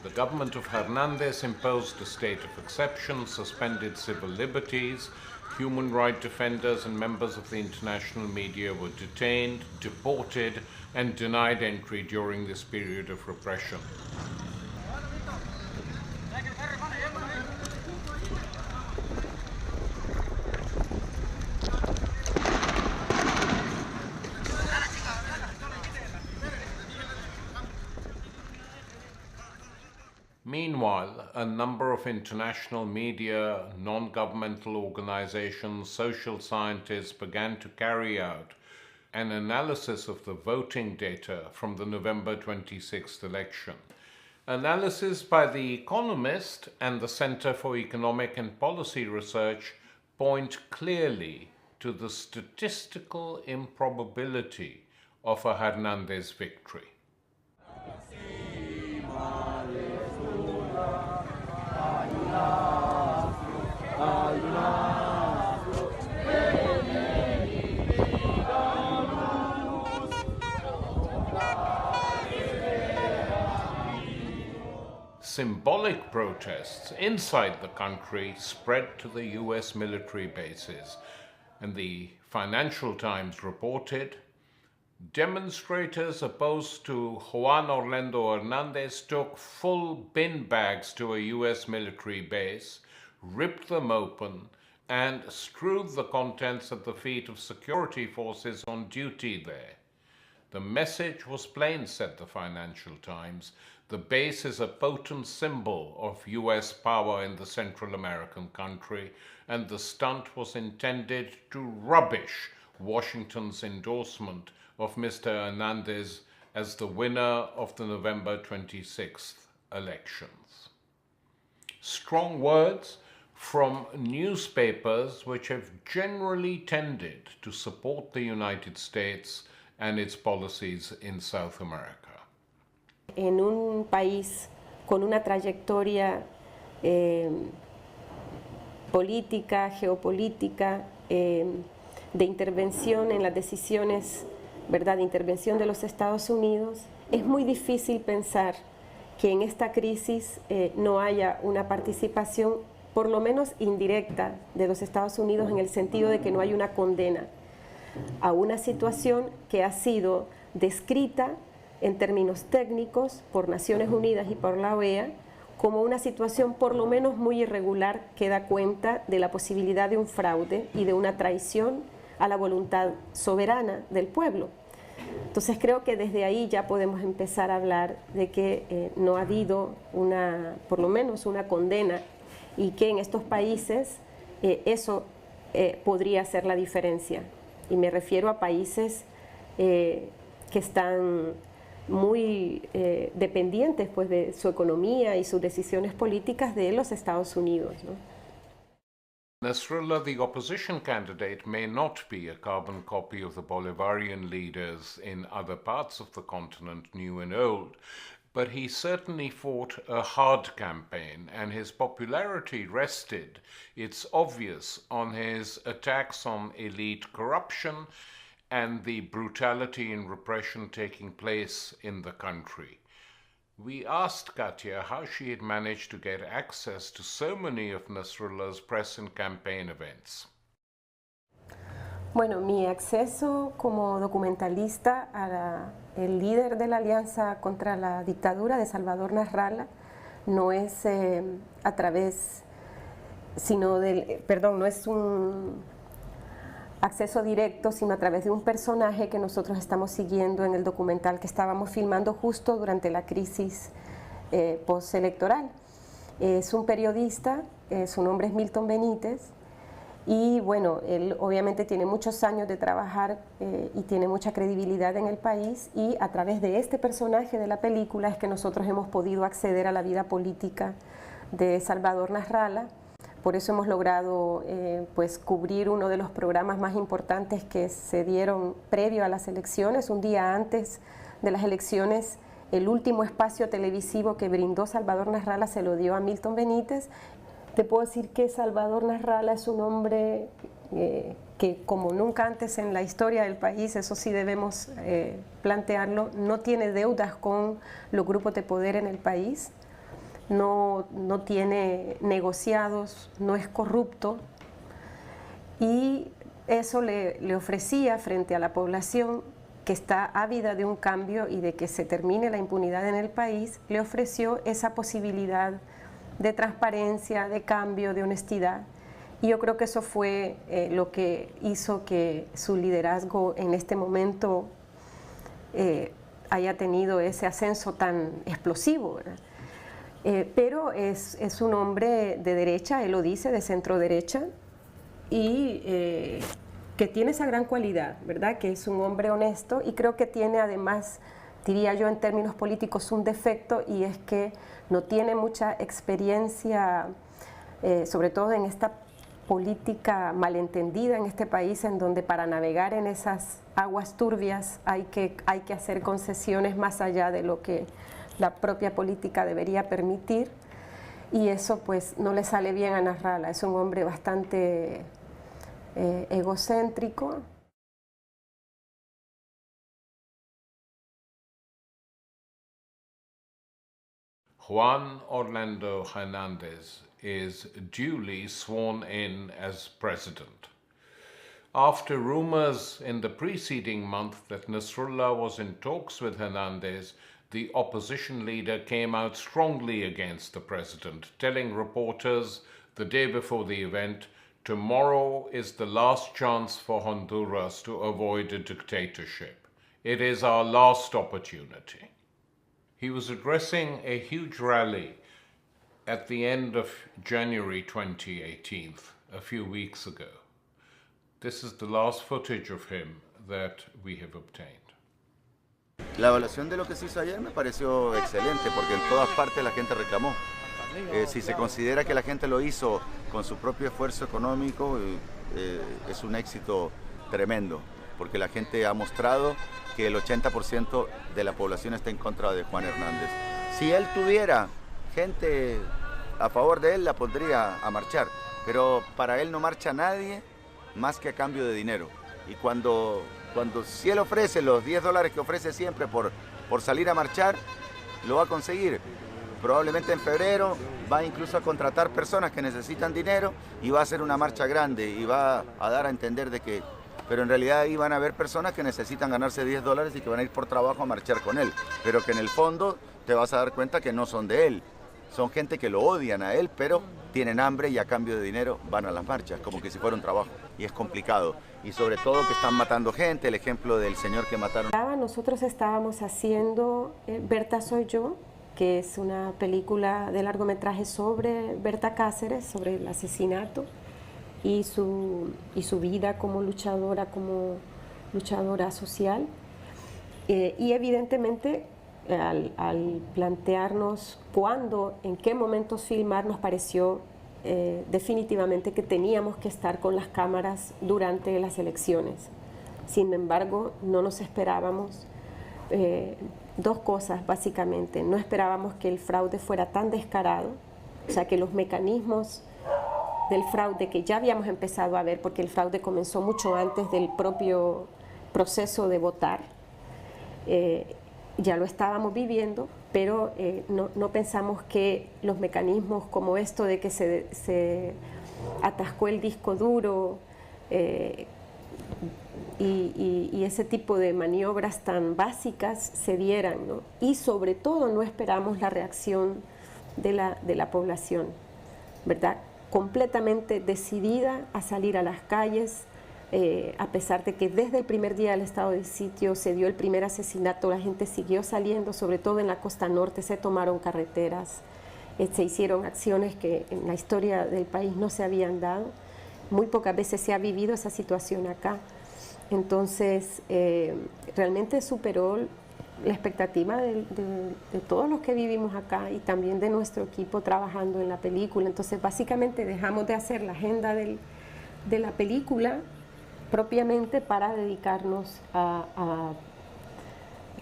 The government of Hernandez imposed a state of exception, suspended civil liberties, human rights defenders and members of the international media were detained, deported, and denied entry during this period of repression. Meanwhile, a number of international media, non-governmental organizations, social scientists began to carry out an analysis of the voting data from the November 26th election. Analysis by The Economist and the Center for Economic and Policy Research point clearly to the statistical improbability of a Hernandez victory. Symbolic protests inside the country spread to the US military bases, and the Financial Times reported, demonstrators opposed to Juan Orlando Hernandez took full bin bags to a US military base, ripped them open, and strewed the contents at the feet of security forces on duty there. The message was plain, said the Financial Times. The base is a potent symbol of US power in the Central American country, and the stunt was intended to rubbish Washington's endorsement of Mr. Hernandez as the winner of the November 26th elections. Strong words from newspapers which have generally tended to support the United States and its policies in South America. En un país con una trayectoria política, geopolítica, de intervención en las decisiones, ¿verdad?, de intervención de los Estados Unidos, es muy difícil pensar que en esta crisis no haya una participación, por lo menos indirecta, de los Estados Unidos, en el sentido de que no hay una condena a una situación que ha sido descrita en términos técnicos por Naciones Unidas y por la OEA como una situación por lo menos muy irregular que da cuenta de la posibilidad de un fraude y de una traición a la voluntad soberana del pueblo. Entonces creo que desde ahí ya podemos empezar a hablar de que no ha habido por lo menos una condena, y que en estos países eso podría hacer la diferencia. Y me refiero a países que que están muy dependientes pues, de su economía y sus decisiones políticas de los Estados Unidos, ¿no? Nasrallah, the opposition candidate, may not be a carbon copy of the Bolivarian leaders in other parts of the continent, new and old, but he certainly fought a hard campaign, and his popularity rested, it's obvious, on his attacks on elite corruption and the brutality and repression taking place in the country. We asked Katya how she had managed to get access to so many of Nasrallah's press and campaign events. Bueno, mi acceso como documentalista el líder de la Alianza contra la Dictadura de Salvador Nasrallah no es a través, sino no es un acceso directo, sino a través de un personaje que nosotros estamos siguiendo en el documental que estábamos filmando justo durante la crisis postelectoral. Es un periodista, su nombre es Milton Benítez, y bueno, él obviamente tiene muchos años de trabajar y tiene mucha credibilidad en el país, y a través de este personaje de la película es que nosotros hemos podido acceder a la vida política de Salvador Nasrallah. Por eso hemos logrado pues cubrir uno de los programas más importantes que se dieron previo a las elecciones. Un día antes de las elecciones, el último espacio televisivo que brindó Salvador Nasrallah se lo dio a Milton Benítez. Te puedo decir que Salvador Nasrallah es un hombre que, como nunca antes en la historia del país, eso sí debemos plantearlo, no tiene deudas con los grupos de poder en el país. No tiene negociados, no es corrupto, y eso le ofrecía frente a la población que está ávida de un cambio y de que se termine la impunidad en el país, le ofreció esa posibilidad de transparencia, de cambio, de honestidad, y yo creo que eso fue lo que hizo que su liderazgo en este momento haya tenido ese ascenso tan explosivo, ¿verdad? Pero es un hombre de derecha, él lo dice, de centro derecha, y que tiene esa gran cualidad, ¿verdad? Que es un hombre honesto, y creo que tiene además, diría yo en términos políticos, un defecto, y es que no tiene mucha experiencia, sobre todo en esta política malentendida en este país, en donde para navegar en esas aguas turbias hay que hacer concesiones más allá de lo que la propia política debería permitir, y eso pues no le sale bien a Nasrallah. Es un hombre bastante egocéntrico. Juan Orlando Hernández is duly sworn in as president. After rumors in the preceding month that Nasrallah was in talks with Hernández, the opposition leader came out strongly against the president, telling reporters the day before the event, "Tomorrow is the last chance for Honduras to avoid a dictatorship. It is our last opportunity." He was addressing a huge rally at the end of January 2018, a few weeks ago. This is the last footage of him that we have obtained. La evaluación de lo que se hizo ayer me pareció excelente, porque en todas partes la gente reclamó. Si se considera que la gente lo hizo con su propio esfuerzo económico, es un éxito tremendo, porque la gente ha mostrado que el 80% de la población está en contra de Juan Hernández. Si él tuviera gente a favor de él, la pondría a marchar, pero para él no marcha nadie más que a cambio de dinero. Y cuando si él ofrece los $10 que ofrece siempre por salir a marchar, lo va a conseguir. Probablemente en febrero va incluso a contratar personas que necesitan dinero y va a hacer una marcha grande y va a dar a entender de que... Pero en realidad ahí van a haber personas que necesitan ganarse $10 y que van a ir por trabajo a marchar con él, pero que en el fondo te vas a dar cuenta que no son de él. Son gente que lo odian a él, pero tienen hambre y a cambio de dinero van a las marchas, como que si fuera un trabajo. Y es complicado. Y sobre todo que están matando gente, el ejemplo del señor que mataron. Nosotros estábamos haciendo Berta Soy Yo, que es una película de largometraje sobre Berta Cáceres, sobre el asesinato y su vida como luchadora social. Y evidentemente al plantearnos cuándo, en qué momentos filmar, nos pareció definitivamente que teníamos que estar con las cámaras durante las elecciones. Sin embargo, no nos esperábamos dos cosas básicamente. No esperábamos que el fraude fuera tan descarado, o sea, que los mecanismos del fraude que ya habíamos empezado a ver, porque el fraude comenzó mucho antes del propio proceso de votar, ya lo estábamos viviendo, pero no pensamos que los mecanismos como esto de que se atascó el disco duro y ese tipo de maniobras tan básicas se dieran, ¿no? Y sobre todo no esperamos la reacción de la población, ¿verdad? Completamente decidida a salir a las calles, a pesar de que desde el primer día del estado de sitio se dio el primer asesinato, la gente siguió saliendo, sobre todo en la costa norte, se tomaron carreteras, se hicieron acciones que en la historia del país no se habían dado, muy pocas veces se ha vivido esa situación acá. Entonces, realmente superó la expectativa de todos los que vivimos acá y también de nuestro equipo trabajando en la película. Entonces, básicamente dejamos de hacer la agenda de la película propiamente para dedicarnos a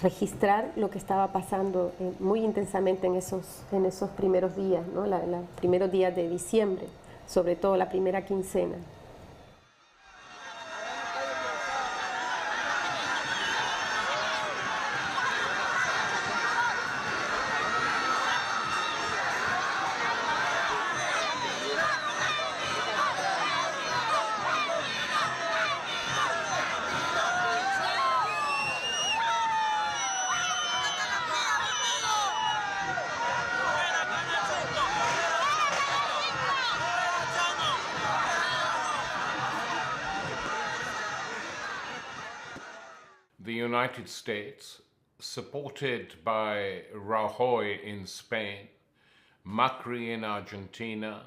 registrar lo que estaba pasando muy intensamente en esos primeros días, ¿no? Los primeros días de diciembre, sobre todo la primera quincena. The United States, supported by Rajoy in Spain, Macri in Argentina,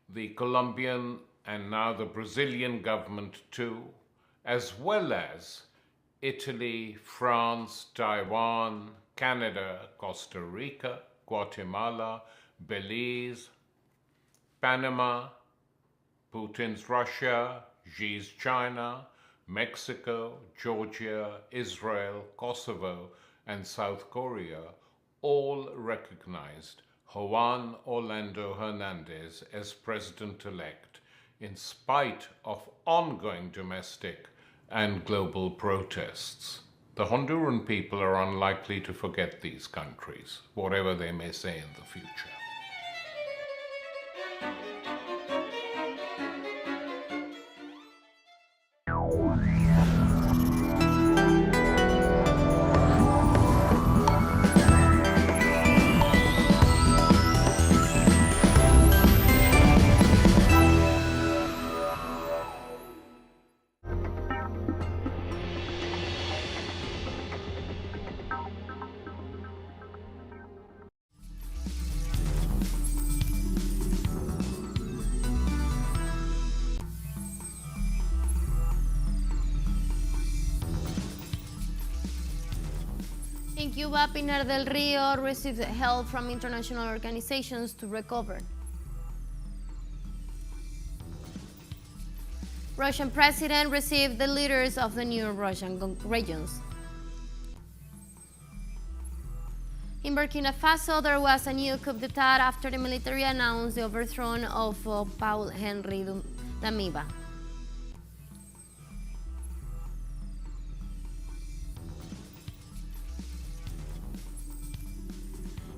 the Colombian and now the Brazilian government too, as well as Italy, France, Taiwan, Canada, Costa Rica, Guatemala, Belize, Panama, Putin's Russia, Xi's China, Mexico, Georgia, Israel, Kosovo, and South Korea all recognized Juan Orlando Hernandez as president-elect in spite of ongoing domestic and global protests. The Honduran people are unlikely to forget these countries, whatever they may say in the future. In Cuba, Pinar del Rio received help from international organizations to recover. Russian president received the leaders of the new Russian regions. In Burkina Faso, there was a new coup d'etat after the military announced the overthrow of Paul-Henri Damiba.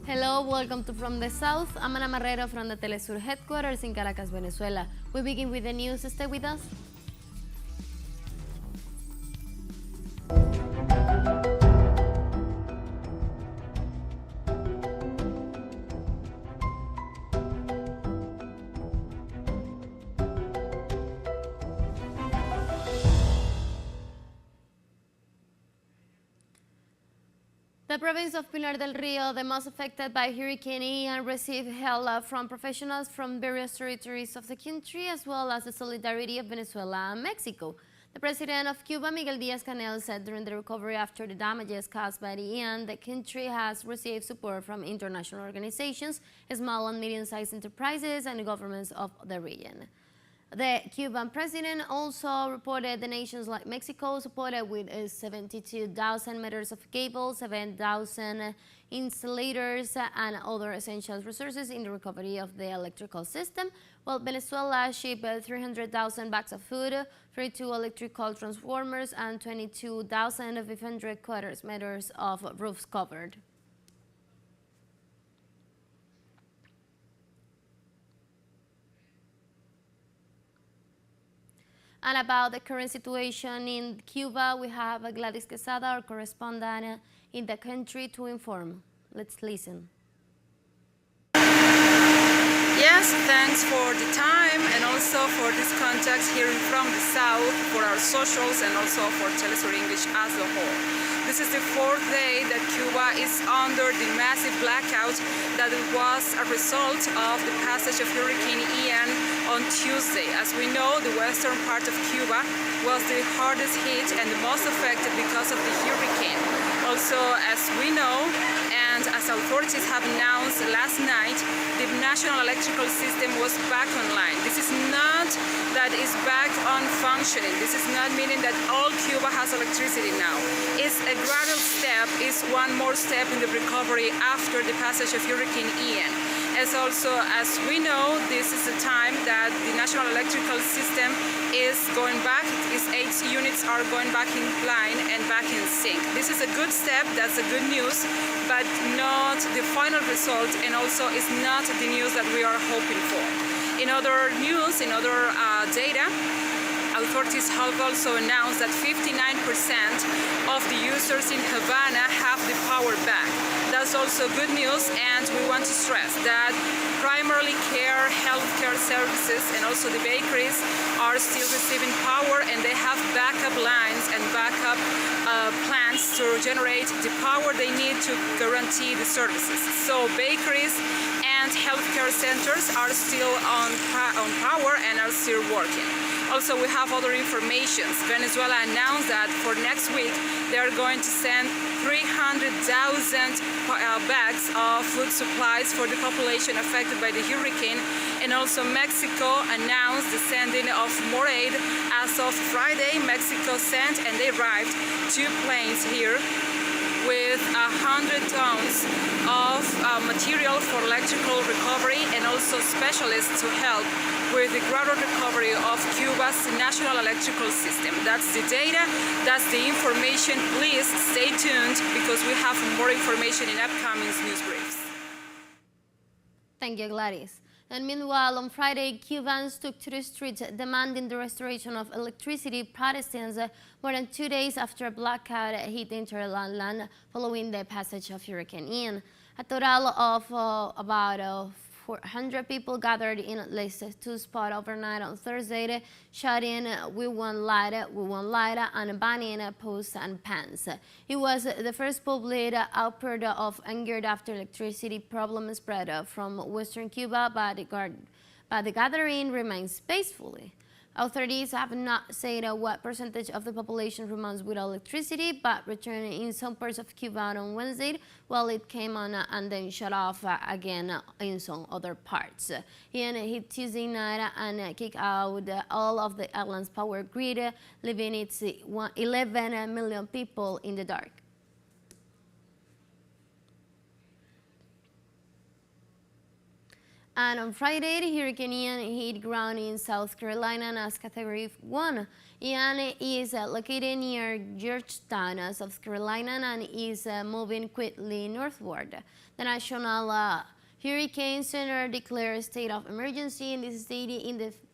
Hello, welcome to From the South. I'm Ana Marrero from the TeleSUR headquarters in Caracas, Venezuela. We begin with the news. Stay with us. The province of Pinar del Rio, the most affected by Hurricane Ian, received help from professionals from various territories of the country, as well as the solidarity of Venezuela and Mexico. The president of Cuba, Miguel Díaz-Canel, said during the recovery after the damages caused by the Ian, the country has received support from international organizations, small and medium-sized enterprises, and the governments of the region. The Cuban president also reported the nations like Mexico supported with 72,000 meters of cable, 7,000 insulators, and other essential resources in the recovery of the electrical system, while Venezuela shipped 300,000 bags of food, 32 electrical transformers, and 22,500 quarter meters of roofs covered. And about the current situation in Cuba, we have Gladys Quesada, our correspondent in the country, to inform. Let's listen. Yes, thanks for the time and also for this context hearing from the South for our socials and also for TeleSUR English as a whole. This is the fourth day that Cuba is under the massive blackout that was a result of the passage of Hurricane Ian on Tuesday. As we know, the western part of Cuba was the hardest hit and the most affected because of the hurricane. Also, as we know, and as authorities have announced last night, the national electrical system was back online. This is not that it's back on functioning. This is not meaning that all Cuba has electricity now. It's a gradual step, it's one more step in the recovery after the passage of Hurricane Ian. As also, as we know, this is the time that the national electrical system is going back. Its 8 units are going back in line and back in sync. This is a good step, that's a good news, but not the final result, and also is not the news that we are hoping for. In other news, in other data, authorities have also announced that 59% of the users in Havana have the power back. That's also good news, and we want to stress that primarily care, healthcare services, and also the bakeries are still receiving power, and they have backup lines and backup plants to generate the power they need to guarantee the services. So bakeries and healthcare centers are still on power and are still working. Also, we have other information. Venezuela announced that for next week, they are going to send 300,000 bags of food supplies for the population affected by the hurricane. And also Mexico announced the sending of more aid. As of Friday, Mexico sent, and they arrived, 2 planes here with 100 tons of material for electrical recovery, and also specialists to help with the gradual recovery of Cuba's national electrical system. That's the data, that's the information. Please stay tuned because we have more information in upcoming news briefs. Thank you, Gladys. And meanwhile, on Friday, Cubans took to the streets demanding the restoration of electricity, protesting more than 2 days after a blackout hit Interland following the passage of Hurricane Ian. A total of about 400 people gathered in at least 2 spots overnight on Thursday, shouting, "We want light, and banning posts and pans. It was the first public outburst of anger after electricity problems spread from western Cuba, but the gathering remains peacefully. Authorities have not said what percentage of the population remains without electricity, but returned in some parts of Cuba on Wednesday, while it came on and then shut off again in some other parts. Ian hit Tuesday night and kicked out all of the island's power grid, leaving its 11 million people in the dark. And on Friday, Hurricane Ian hit ground in South Carolina as Category 1. Ian is located near Georgetown, South Carolina, and is moving quickly northward. The National Hurricane Center declared a state of emergency in this state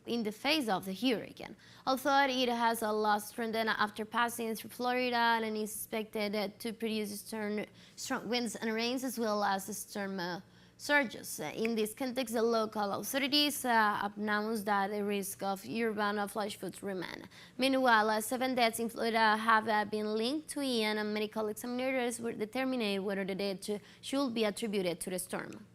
in the face of the hurricane. Although it has lost strength after passing through Florida and is expected to produce strong winds and rains as well as storm surges. In this context, the local authorities announced that the risk of urban flash floods remain. Meanwhile, 7 deaths in Florida have been linked to Ian, and medical examiners will determine whether the death should be attributed to the storm.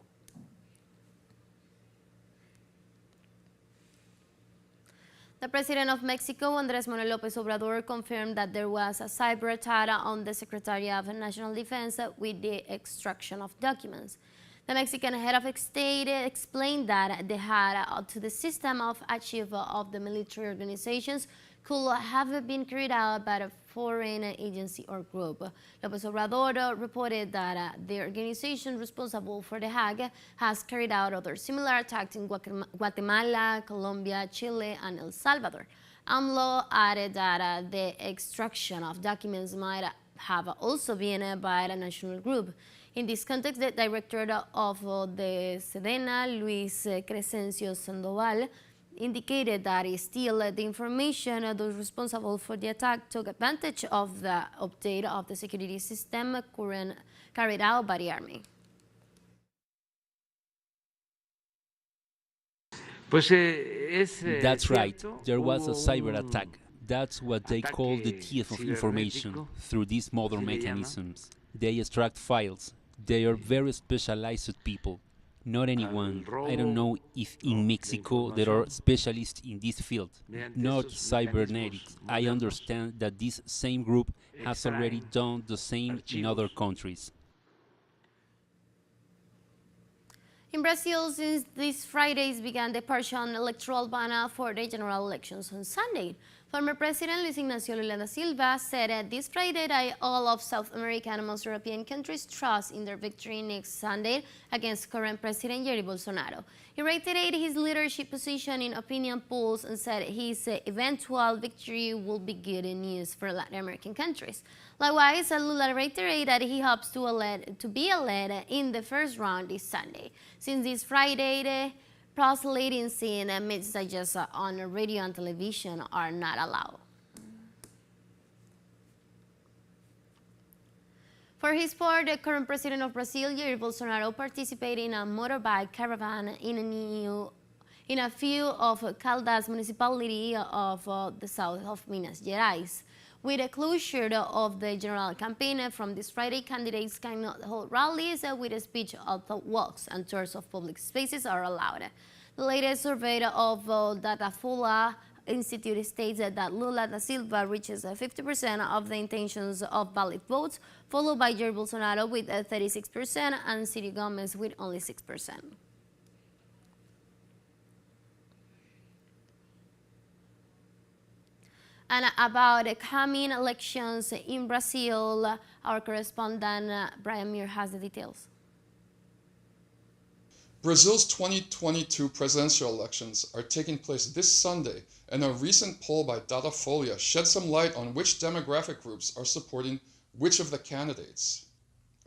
The President of Mexico, Andrés Manuel López Obrador, confirmed that there was a cyber attack on the Secretary of National Defense with the extraction of documents. The Mexican head of state explained that the hack to the system of archive of the military organizations could have been carried out by a foreign agency or group. López Obrador reported that the organization responsible for the hack has carried out other similar attacks in Guatemala, Colombia, Chile, and El Salvador. AMLO added that the extraction of documents might have also been by a national group. In this context, the director of the Sedena, Luis Crescencio Sandoval, indicated that still the information those responsible for the attack took advantage of the update of the security system carried out by the army. That's right, there was a cyber attack. That's what they call the thief of information through these modern mechanisms. They extract files. They are very specialized people. Not anyone. I don't know if in Mexico there are specialists in this field. Not cybernetics. I understand that this same group has already done the same in other countries. In Brazil, since this Friday began the partial electoral ban for the general elections on Sunday. Former President Luis Ignacio Lula da Silva said this Friday that all of South American and most European countries trust in their victory next Sunday against current President Jair Bolsonaro. He reiterated his leadership position in opinion polls and said his eventual victory will be good news for Latin American countries. Likewise, Lula reiterated that he hopes to be elected in the first round this Sunday. Since this Friday, the proselyting scene and messages on radio and television are not allowed. For his part, the current president of Brazil, Jair Bolsonaro, participated in a motorbike caravan in a few of Caldas municipality of the south of Minas Gerais. With the closure of the general campaign from this Friday, candidates cannot hold rallies with speech, although walks and tours of public spaces are allowed. The latest survey of Datafolha Institute states that Lula da Silva reaches 50% of the intentions of valid votes, followed by Jair Bolsonaro with 36% and Ciro Gomes with only 6%. And about the coming elections in Brazil, our correspondent Brian Muir has the details. Brazil's 2022 presidential elections are taking place this Sunday, and a recent poll by Datafolha shed some light on which demographic groups are supporting which of the candidates.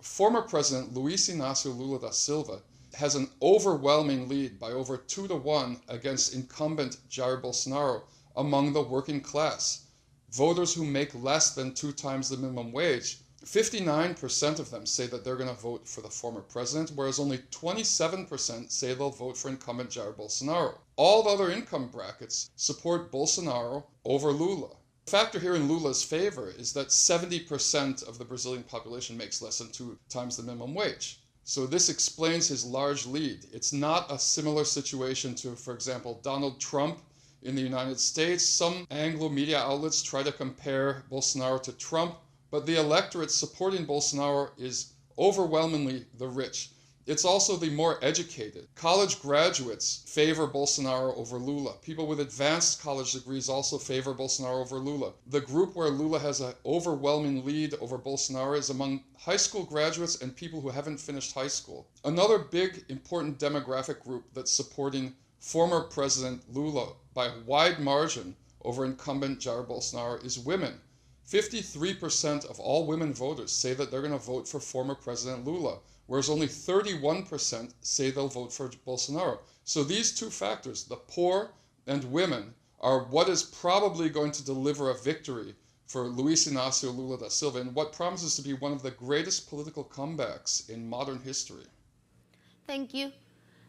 Former President Luis Inácio Lula da Silva has an overwhelming lead by over 2-1 against incumbent Jair Bolsonaro among the working class. Voters who make less than 2 times the minimum wage, 59% of them say that they're going to vote for the former president, whereas only 27% say they'll vote for incumbent Jair Bolsonaro. All the other income brackets support Bolsonaro over Lula. The factor here in Lula's favor is that 70% of the Brazilian population makes less than 2 times the minimum wage. So this explains his large lead. It's not a similar situation to, for example, Donald Trump in the United States. Some Anglo media outlets try to compare Bolsonaro to Trump, but the electorate supporting Bolsonaro is overwhelmingly the rich. It's also the more educated. College graduates favor Bolsonaro over Lula. People with advanced college degrees also favor Bolsonaro over Lula. The group where Lula has an overwhelming lead over Bolsonaro is among high school graduates and people who haven't finished high school. Another big, important demographic group that's supporting former President Lula by a wide margin over incumbent Jair Bolsonaro is women. 53% of all women voters say that they're going to vote for former President Lula, whereas only 31% say they'll vote for Bolsonaro. So these two factors, the poor and women, are what is probably going to deliver a victory for Luis Inácio Lula da Silva in what promises to be one of the greatest political comebacks in modern history. Thank you.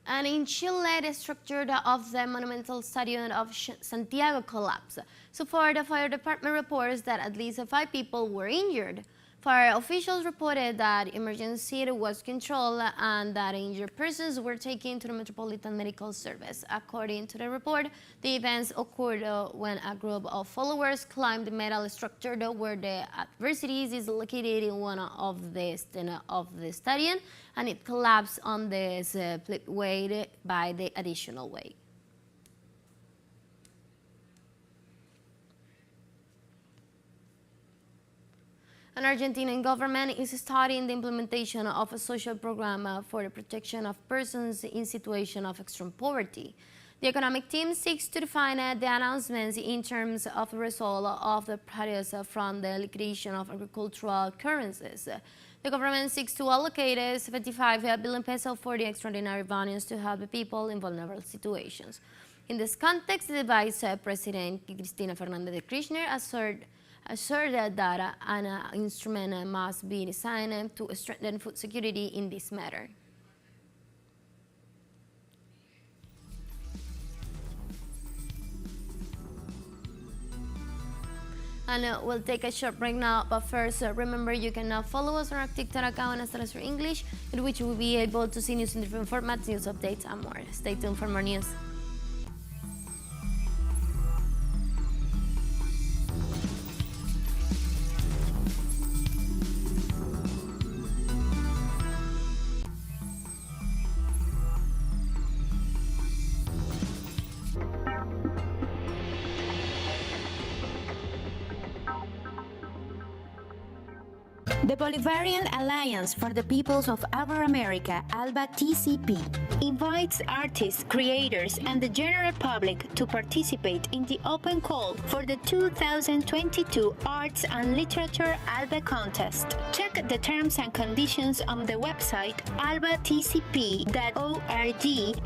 And in Chile, the structure of the monumental stadium of Santiago collapsed. So far, the fire department reports that at least 5 people were injured. Fire officials reported that emergency was controlled and that injured persons were taken to the Metropolitan Medical Service. According to the report, the events occurred when a group of followers climbed the metal structure where the adversities is located in one of the stand of the stadium, and it collapsed on the split way by the additional way. An Argentinian government is starting the implementation of a social program for the protection of persons in situation of extreme poverty. The economic team seeks to define the announcements in terms of the result of the produce from the liquidation of agricultural currencies. The government seeks to allocate 75 billion pesos for the extraordinary bonus to help the people in vulnerable situations. In this context, the Vice President Cristina Fernández de Kirchner asserted that an instrument must be designed to strengthen food security in this matter. And we'll take a short break now, but first remember you can now follow us on our TikTok account as TeleSUR English, in which you will be able to see news in different formats, news updates and more. Stay tuned for more news. The Bolivarian Alliance for the Peoples of Outer America, ALBA TCP, invites artists, creators, and the general public to participate in the open call for the 2022 Arts and Literature ALBA contest. Check the terms and conditions on the website albatcp.org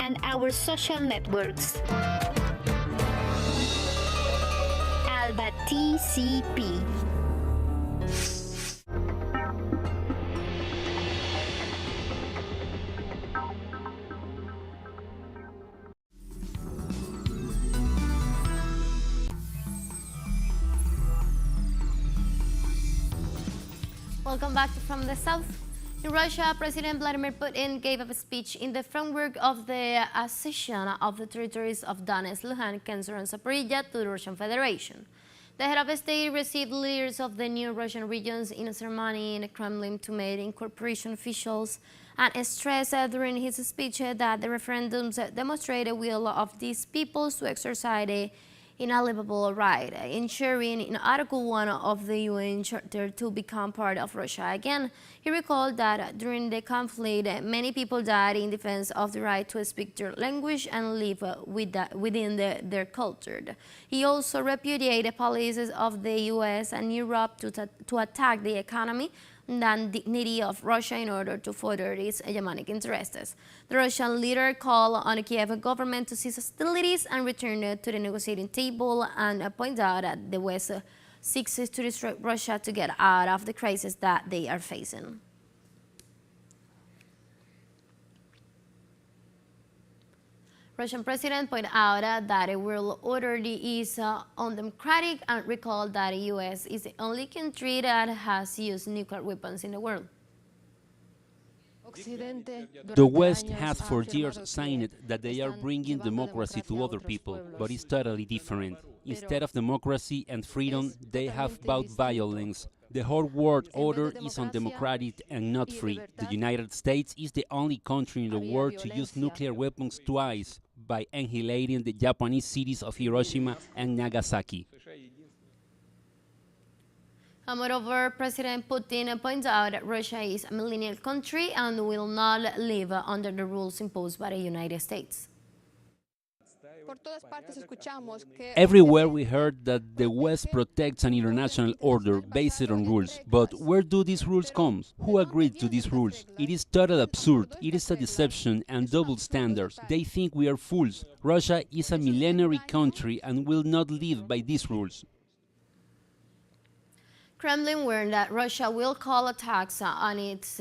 and our social networks. ALBA TCP. Welcome back from the south. In Russia, President Vladimir Putin gave a speech in the framework of the accession of the territories of Donetsk, Luhansk, Kherson, and Zaporizhia to the Russian Federation. The head of state received leaders of the new Russian regions in a ceremony in the Kremlin to meet incorporation officials and stressed during his speech that the referendums demonstrate the will of these peoples to exercise the inalienable right, ensuring in Article 1 of the UN Charter to become part of Russia again. He recalled that during the conflict, many people died in defense of the right to speak their language and live within their culture. He also repudiated the policies of the US and Europe to attack the economy and dignity of Russia in order to further its hegemonic interests. The Russian leader called on the Kiev government to cease hostilities and return to the negotiating table, and pointed out that the West seeks to destroy Russia to get out of the crisis that they are facing. Russian president pointed out that a world order is undemocratic and recalled that the U.S. is the only country that has used nuclear weapons in the world. The West has for years signed that they are bringing democracy to other people, but it's totally different. Instead of democracy and freedom, they have bought violence. The whole world order is undemocratic and not free. The United States is the only country in the world to use nuclear weapons twice, by annihilating the Japanese cities of Hiroshima and Nagasaki. Moreover, President Putin points out that Russia is a millennial country and will not live under the rules imposed by the United States. Everywhere we heard that the West protects an international order based on rules. But where do these rules come? Who agreed to these rules? It is totally absurd. It is a deception and double standards. They think we are fools. Russia is a millenary country and will not live by these rules. Kremlin warned that Russia will call attacks on its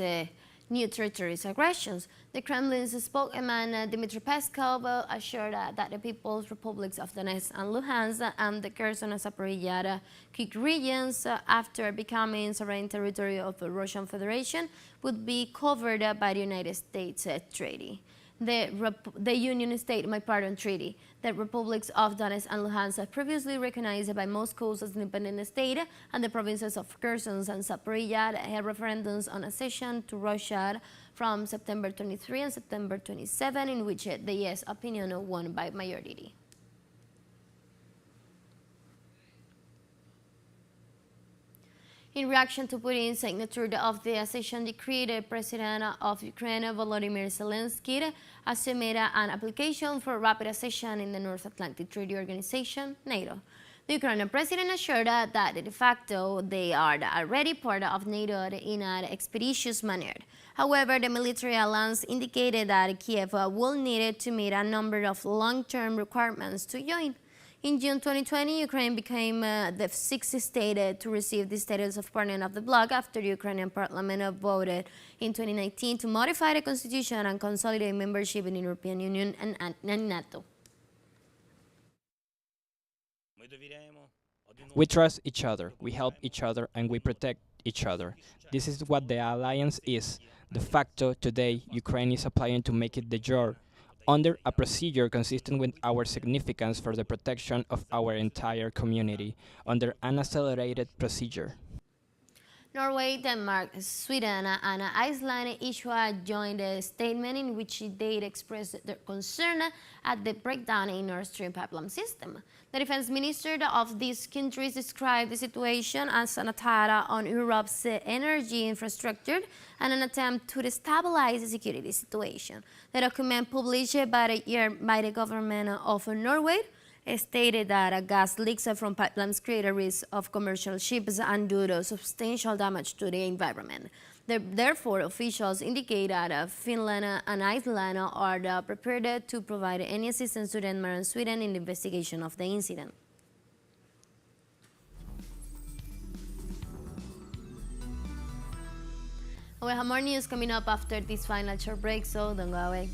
new territories aggressions. The Kremlin's spokesman Dmitry Peskov assured that the People's Republics of Donetsk and Luhansk and the Kherson and Zaporizhia Kiev regions, after becoming sovereign territory of the Russian Federation, would be covered by the United States Treaty. The Union State Treaty. The republics of Donetsk and Luhansk are previously recognized by Moscow as independent state, and the provinces of Kherson and Zaporizhia held referendums on accession to Russia from September 23 and September 27, in which the yes opinion won by majority. In reaction to Putin's signature of the accession decree, the President of Ukraine, Volodymyr Zelensky, has submitted an application for rapid accession in the North Atlantic Treaty Organization, NATO. The Ukrainian president assured that de facto they are already part of NATO in an expeditious manner. However, the military alliance indicated that Kiev will need to meet a number of long-term requirements to join. In June 2020, Ukraine became the sixth state to receive the status of partner of the bloc after the Ukrainian parliament voted in 2019 to modify the constitution and consolidate membership in the European Union and NATO. We trust each other, we help each other, and we protect each other. This is what the alliance is. De facto, today, Ukraine is applying to make it de jure, under a procedure consistent with our significance for the protection of our entire community, under an accelerated procedure. Norway, Denmark, Sweden, and Iceland issued a joint statement in which they expressed their concern at the breakdown in Nord Stream pipeline system. The defense minister of these countries described the situation as an attack on Europe's energy infrastructure and an attempt to destabilize the security situation. The document published by the government of Norway stated that gas leaks from pipelines create a risk of commercial ships and do substantial damage to the environment. Therefore, officials indicate that Finland and Iceland are prepared to provide any assistance to Denmark and Sweden in the investigation of the incident. We have more news coming up after this final short break, so don't go away.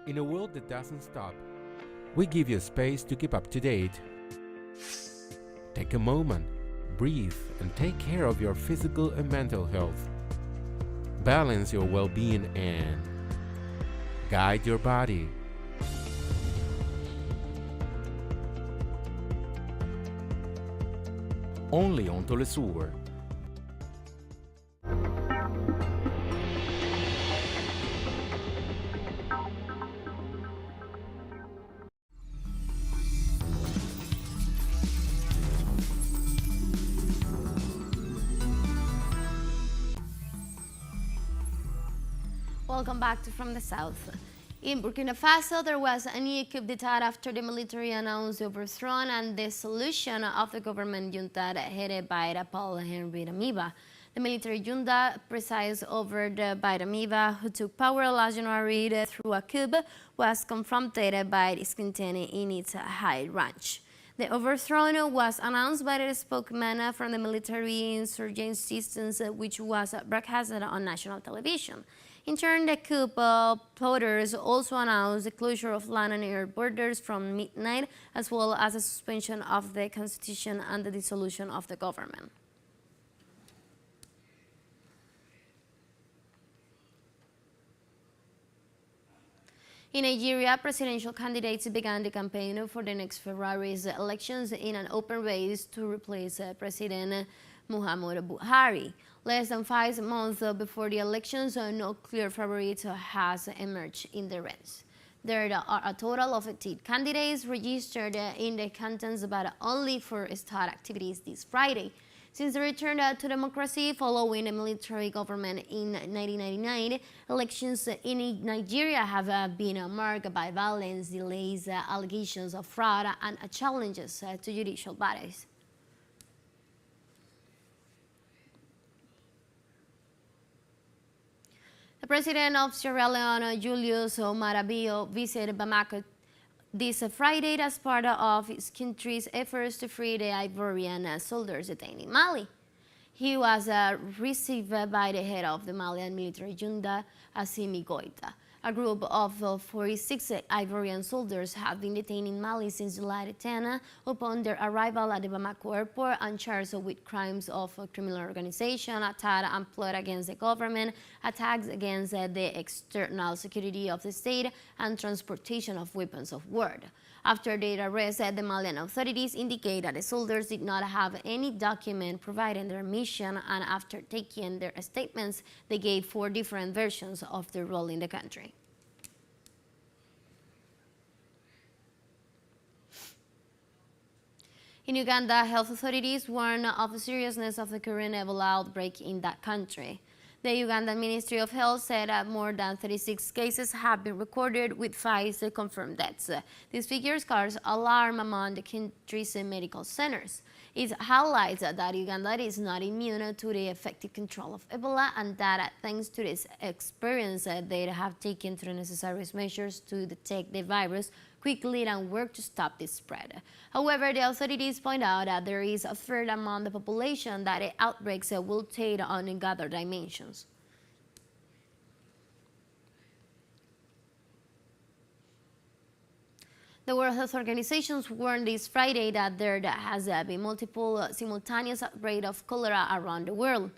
In a world that doesn't stop, we give you space to keep up to date. Take a moment, breathe, and take care of your physical and mental health. Balance your well-being and guide your body. Only on TeleSUR. Welcome back to From the South. In Burkina Faso, there was a new coup d'etat after the military announced the overthrow and dissolution of the government junta headed by Paul-Henri Damiba. The military junta, presides over by Damiba, who took power last January through a coup, was confronted by discontent in its high rank. The overthrow was announced by the spokesman from the military insurgency systems, which was broadcasted on national television. In turn, the coup plotters also announced the closure of land and air borders from midnight, as well as the suspension of the constitution and the dissolution of the government. In Nigeria, presidential candidates began the campaign for the next February's elections in an open race to replace President Muhammadu Buhari. Less than 5 months before the elections, no clear favorite has emerged in the race. There are a total of 18 candidates registered in the cantons, but only 4 start activities this Friday. Since the return to democracy following the military government in 1999, elections in Nigeria have been marked by violence, delays, allegations of fraud, and challenges to judicial bodies. President of Sierra Leone, Julius Maravilla, visited Bamako this Friday as part of his country's efforts to free the Ivorian soldiers detained in Mali. He was received by the head of the Malian military junta, Assimi Goïta. A group of 46 Ivorian soldiers have been detained in Mali since July 10 upon their arrival at the Bamako airport and charged with crimes of criminal organization, attack and plot against the government, attacks against the external security of the state, and transportation of weapons of war. After their arrest, the Malian authorities indicate that the soldiers did not have any document providing their mission, and after taking their statements, they gave 4 different versions of their role in the country. In Uganda, health authorities warn of the seriousness of the current Ebola outbreak in that country. The Ugandan Ministry of Health said that more than 36 cases have been recorded with 5 confirmed deaths. These figures cause alarm among the country's medical centers. It highlights that Uganda is not immune to the effective control of Ebola and that thanks to this experience they have taken the necessary measures to detect the virus quickly and work to stop this spread. However, the authorities point out that there is a fear among the population that the outbreaks will take on other dimensions. The World Health Organization warned this Friday that there has been multiple simultaneous outbreaks of cholera around the world.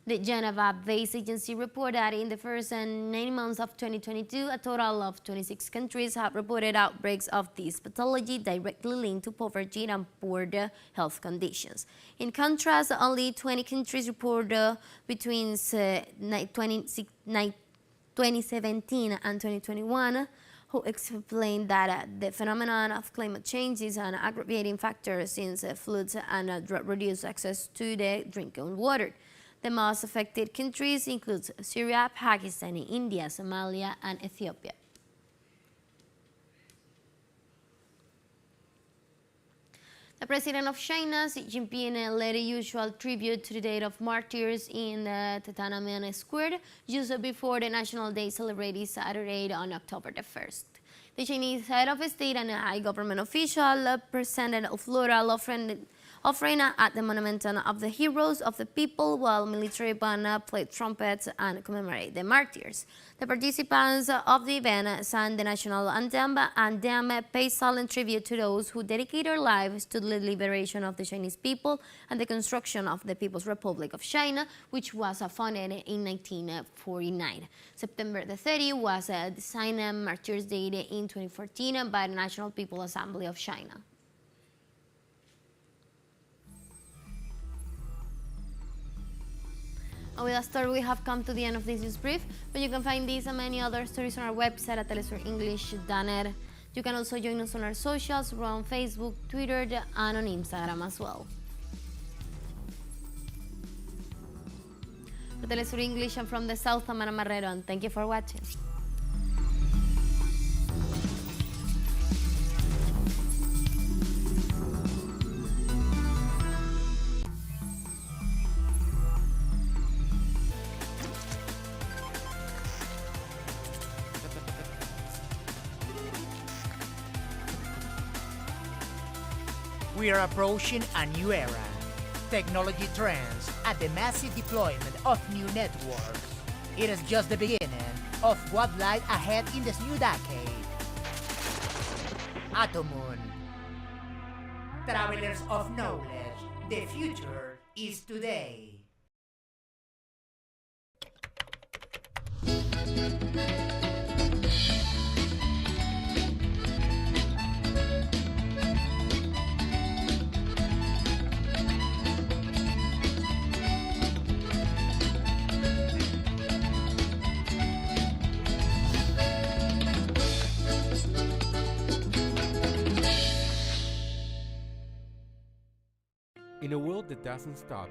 The Geneva-based agency reported that in the first 9 months of 2022, a total of 26 countries have reported outbreaks of this pathology directly linked to poverty and poor health conditions. In contrast, only 20 countries reported between 2017 and 2021 who explained that the phenomenon of climate change is an aggravating factor since floods and reduced access to the drinking water. The most affected countries include Syria, Pakistan, India, Somalia, and Ethiopia. The president of China, Xi Jinping, led a usual tribute to the Day of Martyrs in the Tiananmen Square just before the National Day celebrated Saturday on October the 1st. The Chinese head of state and a high government official presented a floral offering at the monument of the heroes of the people, while military band played trumpets and commemorated the martyrs. The participants of the event sang the national anthem and then paid solemn tribute to those who dedicated their lives to the liberation of the Chinese people and the construction of the People's Republic of China, which was founded in 1949. September the 30th was designated Martyrs' Day in 2014 by the National People's Assembly of China. And with that story, we have come to the end of this news brief, but you can find these and many other stories on our website at telesurenglish.net. You can also join us on our socials. We're on Facebook, Twitter, and on Instagram as well. For TeleSUR English, I'm from the South, I'm Ana Marrero, and thank you for watching. We are approaching a new era. Technology trends and the massive deployment of new networks. It is just the beginning of what lies ahead in this new decade. Atomun. Travelers of knowledge, the future is today. In a world that doesn't stop,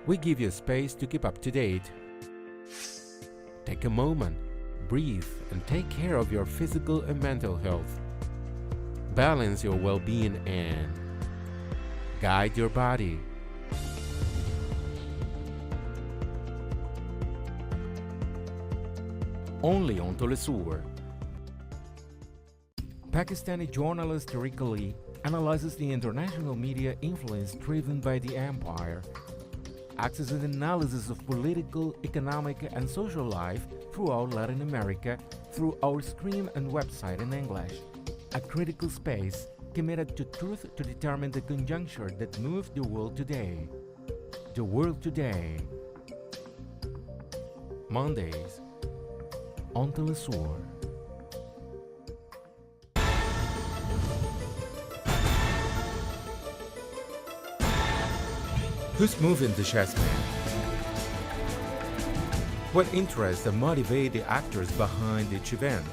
we give you space to keep up to date. Take a moment, breathe, and take care of your physical and mental health. Balance your well-being and guide your body. only on TeleSUR. Pakistani journalist Tariq Ali analyzes the international media influence driven by the empire, accesses analysis of political, economic, and social life throughout Latin America through our stream and website in English, a critical space committed to truth to determine the conjuncture that moved the world today. The world today. Mondays on TeleSUR. Who's moving the chessmen? What interests and motivate the actors behind each event?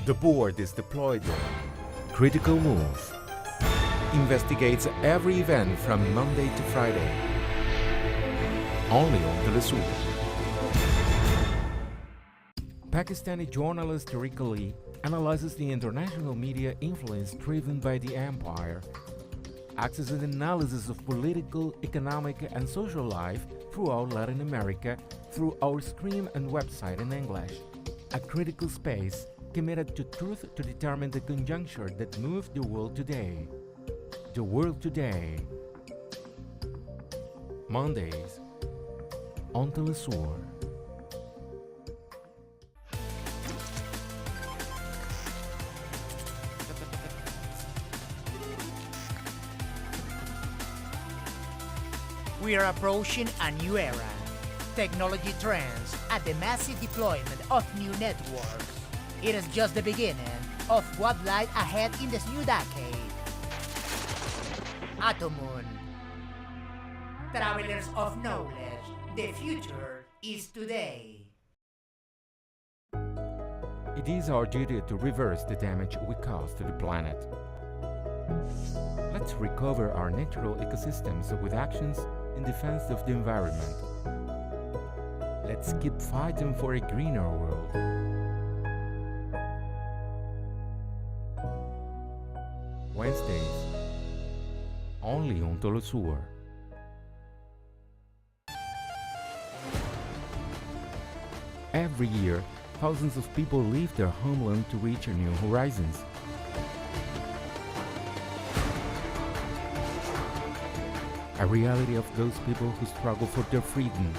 The board is deployed there. Critical Move investigates every event from Monday to Friday. Only on TeleSUR. Pakistani journalist Tariq Ali analyzes the international media influence driven by the empire, accesses analysis of political, economic, and social life throughout Latin America through our stream and website in English, a critical space committed to truth to determine the conjuncture that moved the world today. The world today. Mondays on TeleSUR. We are approaching a new era. Technology trends and the massive deployment of new networks. It is just the beginning of what lies ahead in this new decade. Atomun. Travelers of knowledge, the future is today. It is our duty to reverse the damage we cause to the planet. Let's recover our natural ecosystems with actions in defense of the environment. Let's keep fighting for a greener world. Wednesdays, only on TeleSUR. Every year, thousands of people leave their homeland to reach new horizons. A reality of those people who struggle for their freedom.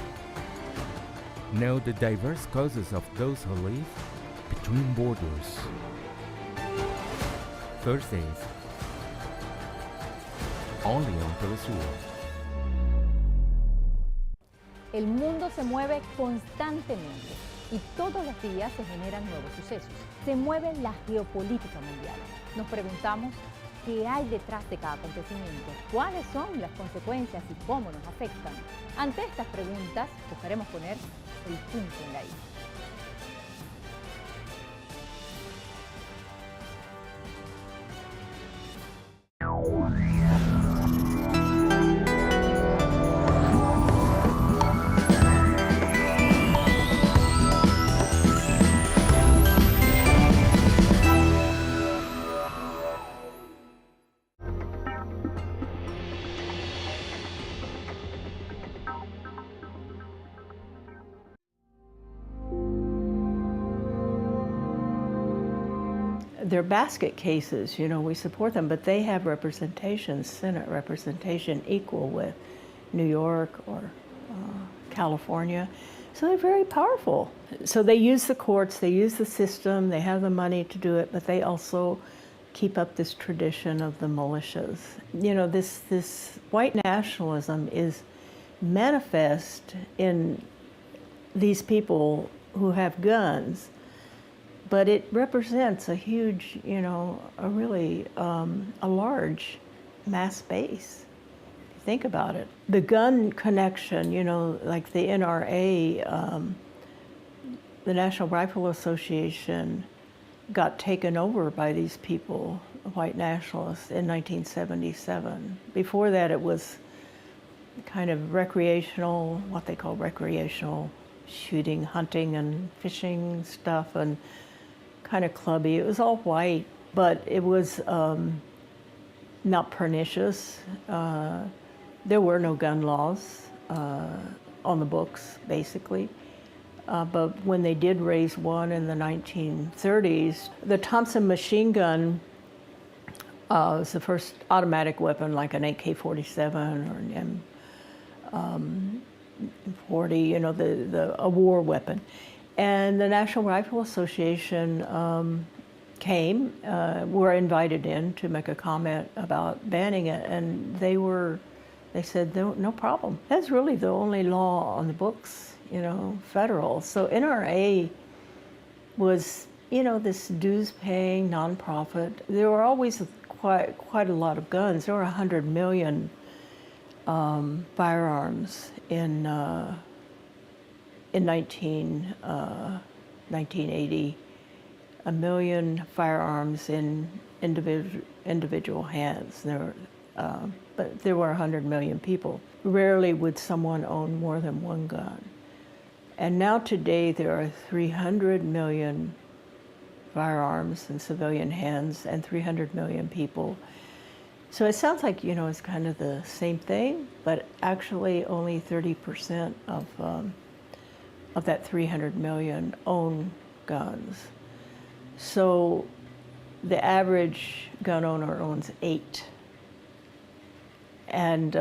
Know the diverse causes of those who live between borders. Thursdays, only on TeleSUR. El mundo se mueve constantemente y todos los días se generan nuevos sucesos. Se mueve la geopolítica mundial. Nos preguntamos qué hay detrás de cada acontecimiento, cuáles son las consecuencias y cómo nos afectan. Ante estas preguntas, buscaremos poner el punto en la I. They're basket cases, you know, we support them, but they have representation, Senate representation equal with New York or California. So they're very powerful. So they use the courts, they use the system, they have the money to do it, but they also keep up this tradition of the militias. You know, this white nationalism is manifest in these people who have guns, but it represents a huge, you know, a really a large mass base. If you think about it. The gun connection, you know, like the NRA, the National Rifle Association got taken over by these people, white nationalists, in 1977. Before that, it was kind of recreational, what they call recreational shooting, hunting, and fishing stuff, and kind of clubby. It was all white, but it was not pernicious. There were no gun laws. on the books, basically. But when they did raise one in the 1930s, the Thompson machine gun was the first automatic weapon, like an AK-47 or an M40, you know, a war weapon. And the National Rifle Association were invited in to make a comment about banning it, and they said, no problem. That's really the only law on the books, you know, federal. So NRA was, you know, this dues-paying nonprofit. There were always quite a lot of guns. There were 100 million firearms in 1980. 1 million firearms in individual hands. But there were 100 million people. Rarely would someone own more than one gun. And now today there are 300 million firearms in civilian hands and 300 million people. So it sounds like, you know, it's kind of the same thing, but actually only 30% of that 300 million own guns. So the average gun owner owns 8. And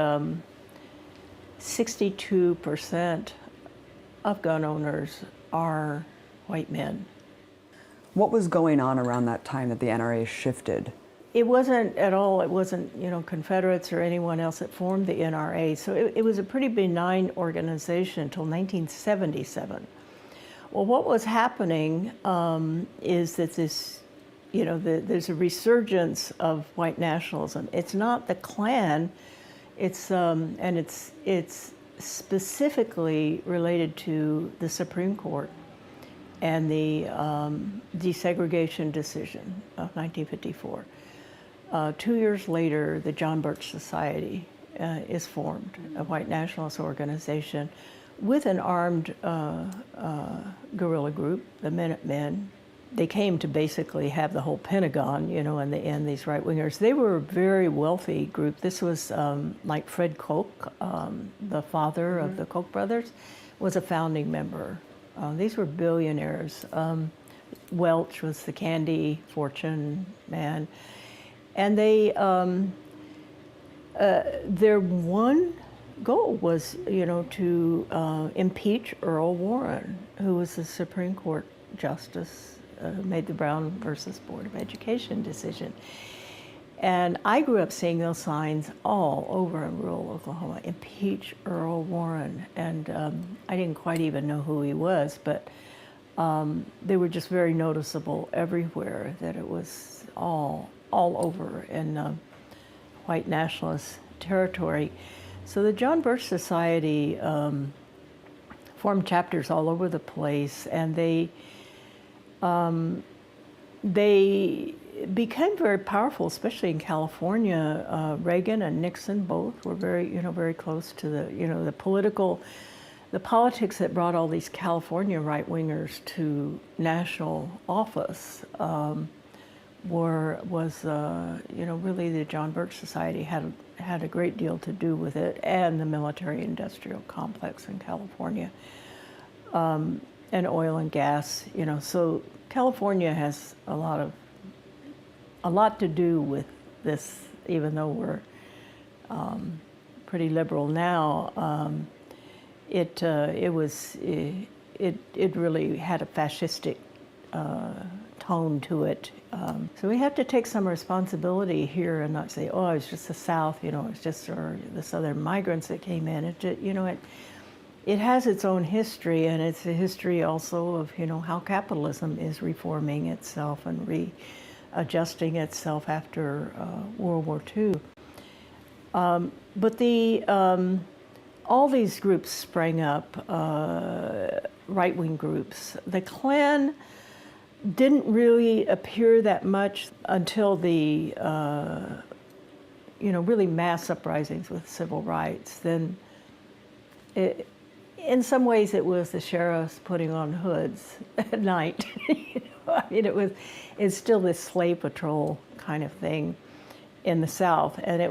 62% of gun owners are white men. What was going on around that time that the NRA shifted? It wasn't at all, it wasn't, you know, Confederates or anyone else that formed the NRA. So it was a pretty benign organization until 1977. Well, what was happening is that this, you know, there's a resurgence of white nationalism. It's not the Klan, it's specifically related to the Supreme Court and the desegregation decision of 1954. 2 years later, the John Birch Society is formed, a white nationalist organization, with an armed guerrilla group, the Minutemen. They came to basically have the whole Pentagon, you know, and these right-wingers. They were a very wealthy group. This was like Fred Koch, the father of the Koch brothers, was a founding member. These were billionaires. Welch was the candy fortune man. And they, their one goal was, you know, to impeach Earl Warren, who was the Supreme Court justice who made the Brown versus Board of Education decision. And I grew up seeing those signs all over in rural Oklahoma, impeach Earl Warren. And I didn't quite even know who he was, but they were just very noticeable everywhere, that it was all over in white nationalist territory. So the John Birch Society formed chapters all over the place, and they became very powerful, especially in California. Reagan and Nixon both were very close to the politics that brought all these California right-wingers to national office. Really the John Birch Society had a great deal to do with it, and the military-industrial complex in California, and oil and gas. You know, so California has a lot to do with this, even though we're pretty liberal now. It really had a fascistic tone to it. So we have to take some responsibility here and not say, oh, it's just the South, you know, it's just the Southern migrants that came in. It has its own history, and it's a history also of, you know, how capitalism is reforming itself and readjusting itself after World War II. But all these groups sprang up, right-wing groups. The Klan didn't really appear that much until the, really mass uprisings with civil rights. Then, in some ways, it was the sheriffs putting on hoods at night. It's still this slave patrol kind of thing in the South, and it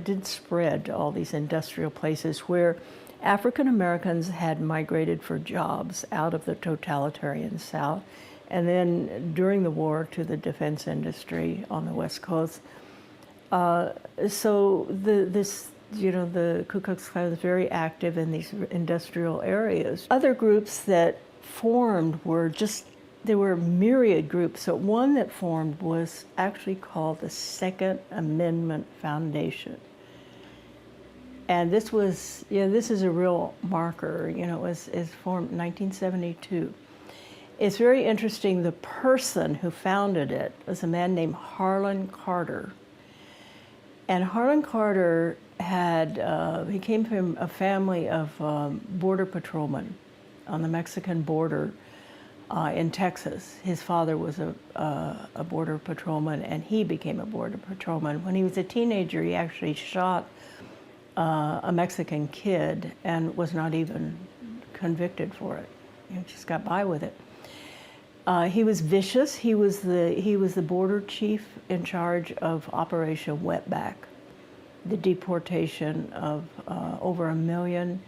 did spread to all these industrial places where African Americans had migrated for jobs out of the totalitarian South, and then during the war to the defense industry on the West Coast. So the Ku Klux Klan was very active in these industrial areas. Other groups that formed there were myriad groups. So one that formed was actually called the Second Amendment Foundation. And this is a real marker. It was formed in 1972. It's very interesting. The person who founded it was a man named Harlan Carter. And Harlan Carter he came from a family of border patrolmen on the Mexican border in Texas. His father was a border patrolman, and he became a border patrolman. When he was a teenager, he actually shot a Mexican kid and was not even convicted for it. He just got by with it. He was vicious. He was the border chief in charge of Operation Wetback, the deportation of over 1 million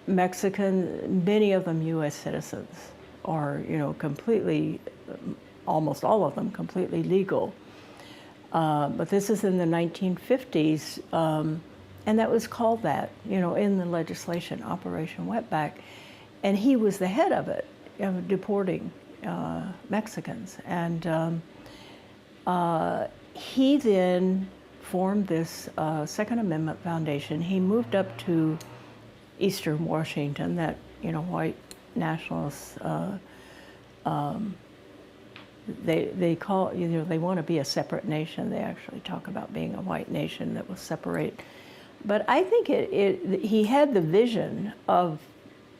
Mexican, many of them U.S. citizens, or completely, almost all of them completely legal. But this is in the 1950s, and that was called that, in the legislation, Operation Wetback, and he was the head of it, deporting Mexicans, and he then formed this Second Amendment Foundation. He moved up to Eastern Washington, that white nationalists they call they want to be a separate nation. They actually talk about being a white nation that will separate. But I think he had the vision of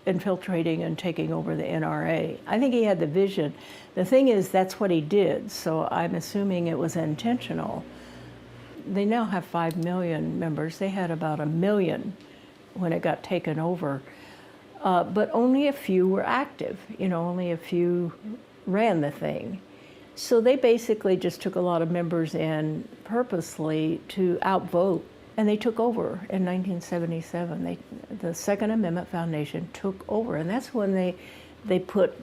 infiltrating and taking over the NRA. I think he had the vision. The thing is, that's what he did, so I'm assuming it was intentional. They now have 5 million members. They had about 1 million when it got taken over. But only a few were active, only a few ran the thing. So they basically just took a lot of members in purposely to outvote, and they took over in 1977. The Second Amendment Foundation took over, and that's when they put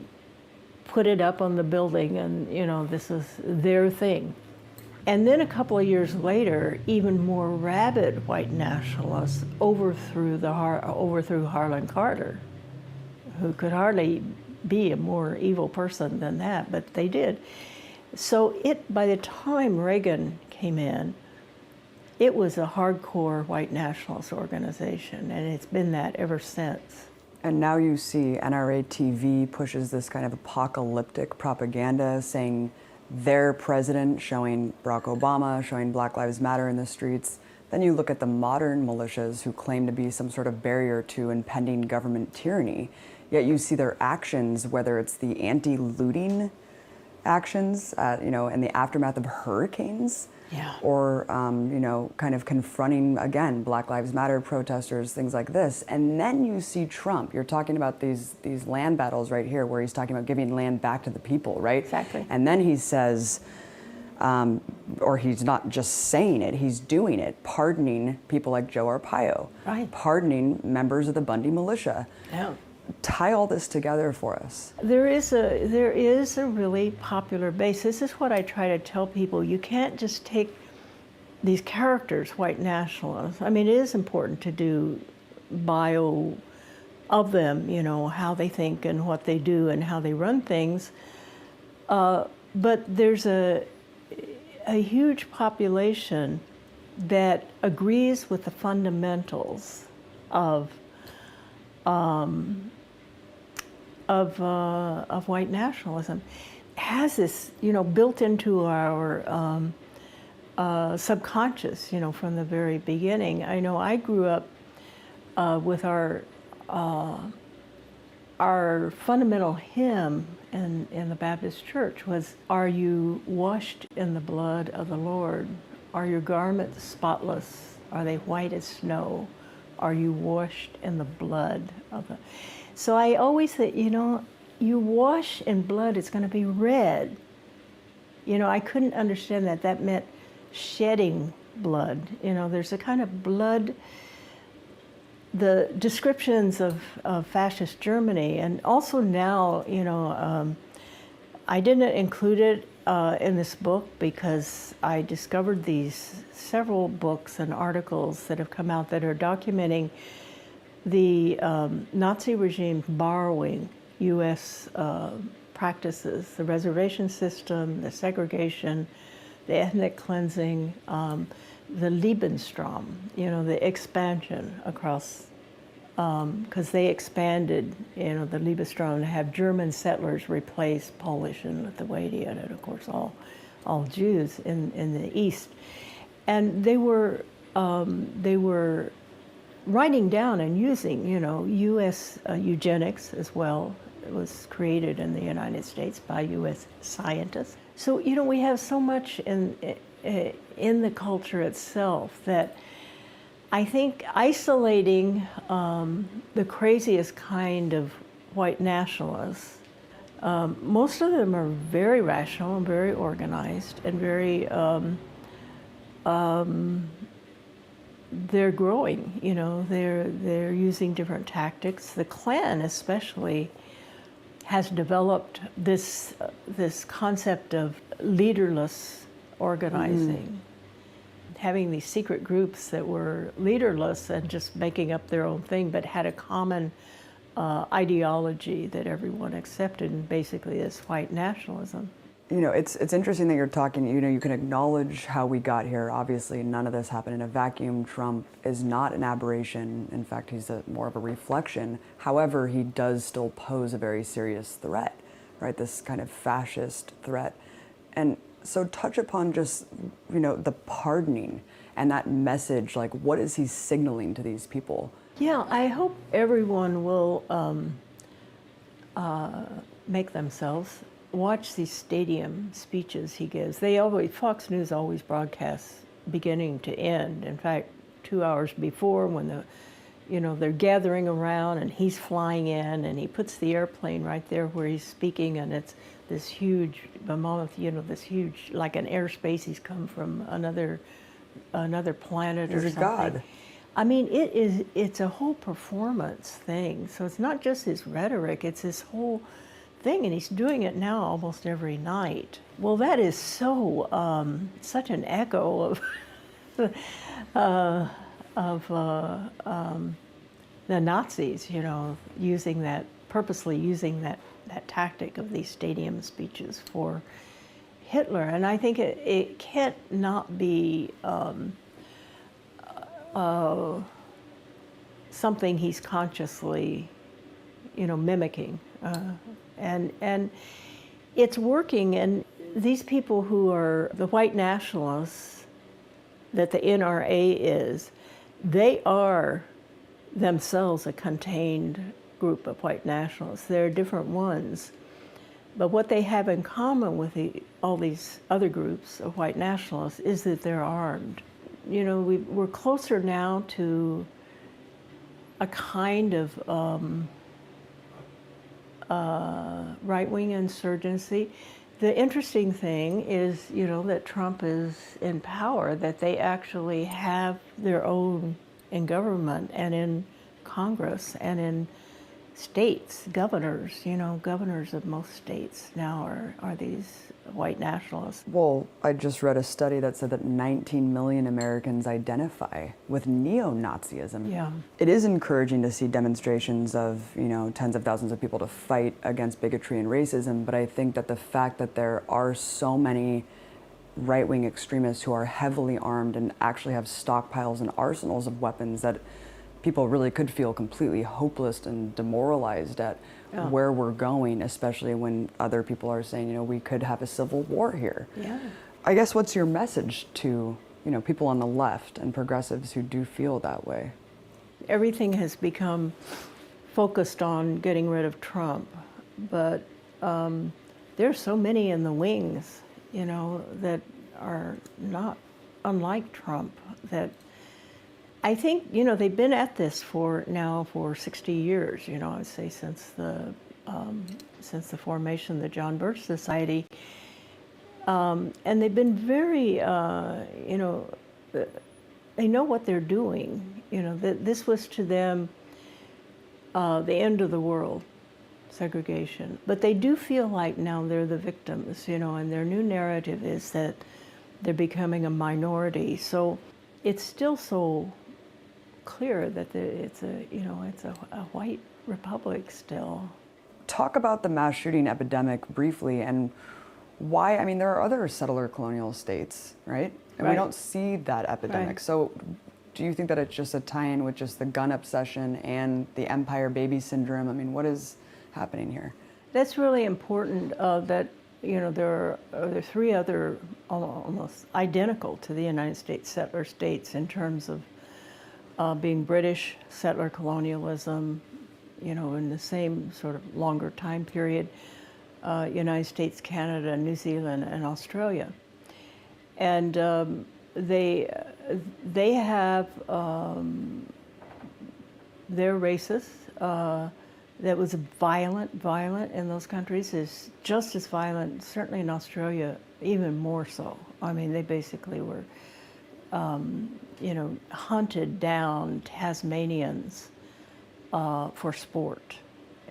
it up on the building, and this is their thing. And then a couple of years later, even more rabid white nationalists overthrew Harlan Carter, who could hardly be a more evil person than that, but they did. So by the time Reagan came in, it was a hardcore white nationalist organization, and it's been that ever since. And now you see NRA TV pushes this kind of apocalyptic propaganda, saying their president, showing Barack Obama, showing Black Lives Matter in the streets. Then you look at the modern militias who claim to be some sort of barrier to impending government tyranny, yet you see their actions, whether it's the anti-looting actions, in the aftermath of hurricanes, or, kind of confronting, again, Black Lives Matter protesters, things like this. And then you see Trump. You're talking about these land battles right here where he's talking about giving land back to the people, right? Exactly. And then he says, or he's not just saying it, he's doing it, pardoning people like Joe Arpaio, right, pardoning members of the Bundy militia. Yeah. Tie all this together for us. There is a really popular base. This is what I try to tell people. You can't just take these characters, white nationalists. I mean, it is important to do bio of them, how they think and what they do and how they run things. But there's a huge population that agrees with the fundamentals of white nationalism, has this, built into our subconscious, from the very beginning. I know I grew up with our fundamental hymn in the Baptist church was, "Are you washed in the blood of the Lord? Are your garments spotless? Are they white as snow? Are you washed in the blood of the..." So I always say, you wash in blood, it's going to be red. I couldn't understand that. That meant shedding blood. There's a kind of blood the descriptions of fascist Germany, and also now, I didn't include it in this book because I discovered these several books and articles that have come out that are documenting the Nazi regime borrowing U.S. practices, the reservation system, the segregation, the ethnic cleansing, the Lebensraum, the expansion across, because they expanded, the Lebensraum to have German settlers replace Polish and Lithuanian, and of course all Jews in the East. And they were writing down and using, U.S. eugenics as well. It was created in the United States by U.S. scientists. So, we have so much in the culture itself that I think isolating the craziest kind of white nationalists, most of them are very rational and very organized and very, they're growing, they're using different tactics. The Klan especially has developed this concept of leaderless organizing, having these secret groups that were leaderless and just making up their own thing, but had a common ideology that everyone accepted, and basically this white nationalism. It's interesting that you're talking, you can acknowledge how we got here. Obviously, none of this happened in a vacuum. Trump is not an aberration. In fact, he's more of a reflection. However, he does still pose a very serious threat, right? This kind of fascist threat. And so touch upon just, the pardoning and that message, like what is he signaling to these people? Yeah, I hope everyone will make themselves watch these stadium speeches he gives. Fox News always broadcasts beginning to end. In fact, 2 hours before, when they're gathering around and he's flying in, and he puts the airplane right there where he's speaking, and it's this huge behemoth, this huge, like an airspace. He's come from another planet or something. He's a god. I mean, it's a whole performance thing. So it's not just his rhetoric, it's this whole thing, and he's doing it now almost every night. Well, that is so such an echo of the Nazis, purposely using that tactic of these stadium speeches for Hitler. And I think it can't not be something he's consciously, mimicking. And it's working, and these people who are the white nationalists that the NRA is, they are themselves a contained group of white nationalists. There are different ones, but what they have in common with all these other groups of white nationalists is that they're armed. We're closer now to a kind of right-wing insurgency. The interesting thing is, that Trump is in power, that they actually have their own in government and in Congress and in states, governors, governors of most states now are these white nationalists. Well, I just read a study that said that 19 million Americans identify with neo-Nazism. Yeah. It is encouraging to see demonstrations of, tens of thousands of people to fight against bigotry and racism, but I think that the fact that there are so many right-wing extremists who are heavily armed and actually have stockpiles and arsenals of weapons that people really could feel completely hopeless and demoralized at where we're going, especially when other people are saying, we could have a civil war here. Yeah. I guess what's your message to, people on the left and progressives who do feel that way? Everything has become focused on getting rid of Trump, but there's so many in the wings, that are not unlike Trump, that I think, they've been at this for 60 years, I'd say since the formation of the John Birch Society. And they've been very, they know what they're doing. You know, this was to them the end of the world, segregation. But they do feel like now they're the victims, you know, and their new narrative is that they're becoming a minority. So it's still so clear that it's a, you know, it's a white republic still. Talk about the mass shooting epidemic briefly and why. I mean, there are other settler colonial states, right? And we don't see that epidemic. Right. So do you think that it's just a tie-in with just the gun obsession and the empire baby syndrome? I mean, what is happening here? That's really important that, you know, there are three other almost identical to the United States settler states in terms of being British settler colonialism, you know, in the same sort of longer time period, United States, Canada, New Zealand, and Australia. And they have, they're racist. That was violent in those countries, is just as violent, certainly in Australia, even more so. I mean, they basically were, you know, hunted down Tasmanians for sport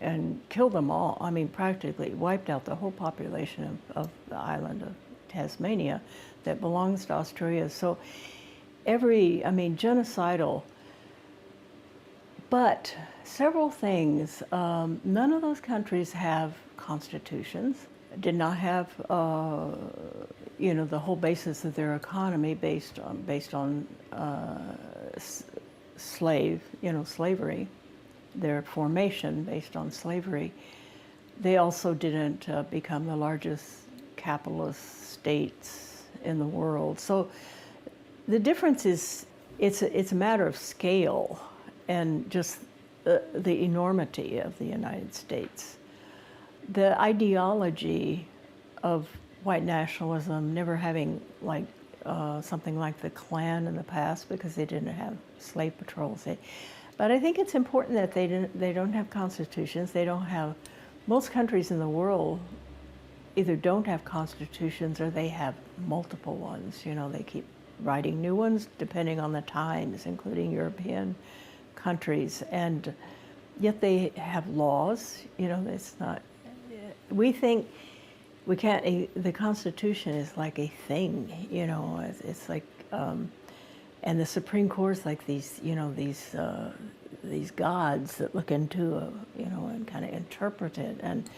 and killed them all. I mean, practically wiped out the whole population of the island of Tasmania that belongs to Australia. So I mean, genocidal. But several things, none of those countries have constitutions, did not have, you know, the whole basis of their economy based on slavery, their formation based on slavery. They also didn't become the largest capitalist states in the world. So the difference is, it's a matter of scale and just the enormity of the United States. The ideology of white nationalism, never having like something like the Klan in the past because they didn't have slave patrols. But I think it's important that they don't have constitutions. They don't have, most countries in the world either don't have constitutions or they have multiple ones. You know, they keep writing new ones depending on the times, including European countries, and yet they have laws. You know, it's not, we think we can't, the Constitution is like a thing, you know, it's like, and the Supreme Court's like these, you know, these gods that look into, you know, and kind of interpret it. And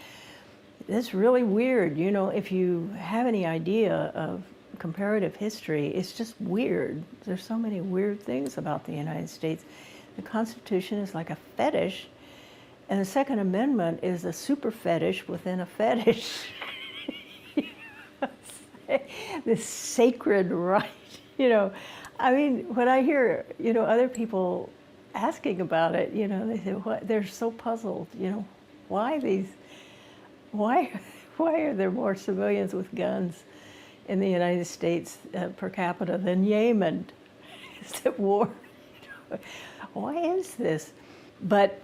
it's really weird, you know, if you have any idea of comparative history, it's just weird. There's so many weird things about the United States. The Constitution is like a fetish, and the Second Amendment is a super fetish within a fetish. This sacred right, you know. I mean, when I hear, you know, other people asking about it, you know, they say, what? They're so puzzled, you know, why are there more civilians with guns in the United States per capita than Yemen? Is it war? Why is this? But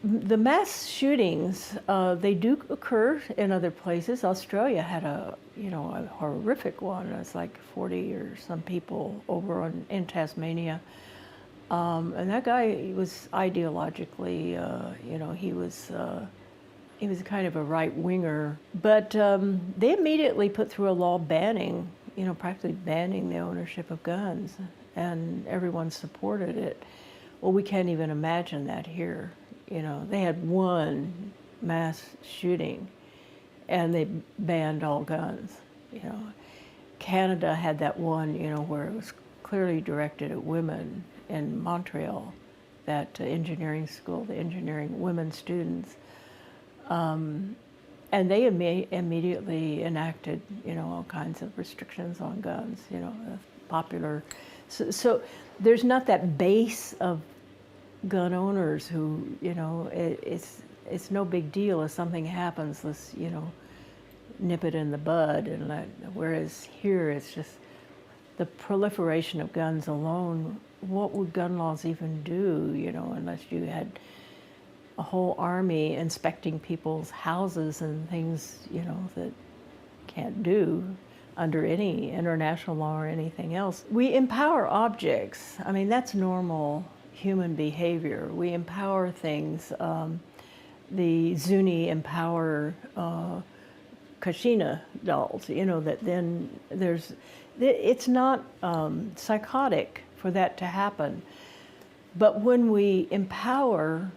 the mass shootings, they do occur in other places. Australia had a horrific one. It's like 40 or some people over in Tasmania. And that guy was ideologically, you know, he was kind of a right-winger. But they immediately put through a law banning, you know, practically banning the ownership of guns, and everyone supported it. Well, we can't even imagine that here. You know, they had one mass shooting and they banned all guns. You know, Canada had that one, you know, where it was clearly directed at women in Montreal, that engineering school, the engineering women students. And they immediately enacted, you know, all kinds of restrictions on guns, you know, popular. So there's not that base of gun owners who, you know, it's no big deal if something happens, let's, you know, nip it in the bud. And whereas here it's just the proliferation of guns alone. What would gun laws even do, you know, unless you had a whole army inspecting people's houses and things, you know, that can't do under any international law or anything else. We empower objects. I mean, that's normal human behavior. We empower things. The Zuni empower Kashina dolls, you know, that then it's not psychotic for that to happen. But when we empower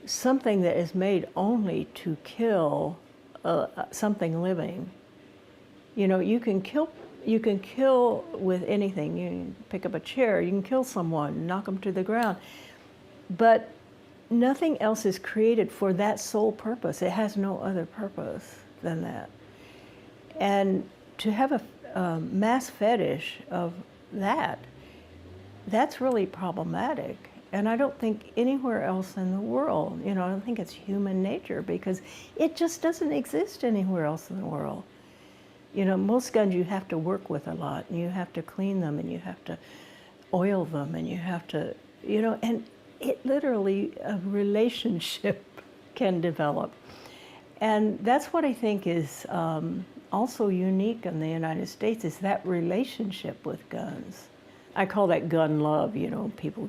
something that is made only to kill something living, you know, you can kill with anything. You can pick up a chair, you can kill someone, knock them to the ground. But nothing else is created for that sole purpose. It has no other purpose than that. And to have a mass fetish of that's really problematic. And I don't think anywhere else in the world, you know, I don't think it's human nature, because it just doesn't exist anywhere else in the world. You know, most guns you have to work with a lot, and you have to clean them, and you have to oil them, and you have to, you know, and it literally, a relationship can develop. And that's what I think is also unique in the United States, is that relationship with guns. I call that gun love, you know, people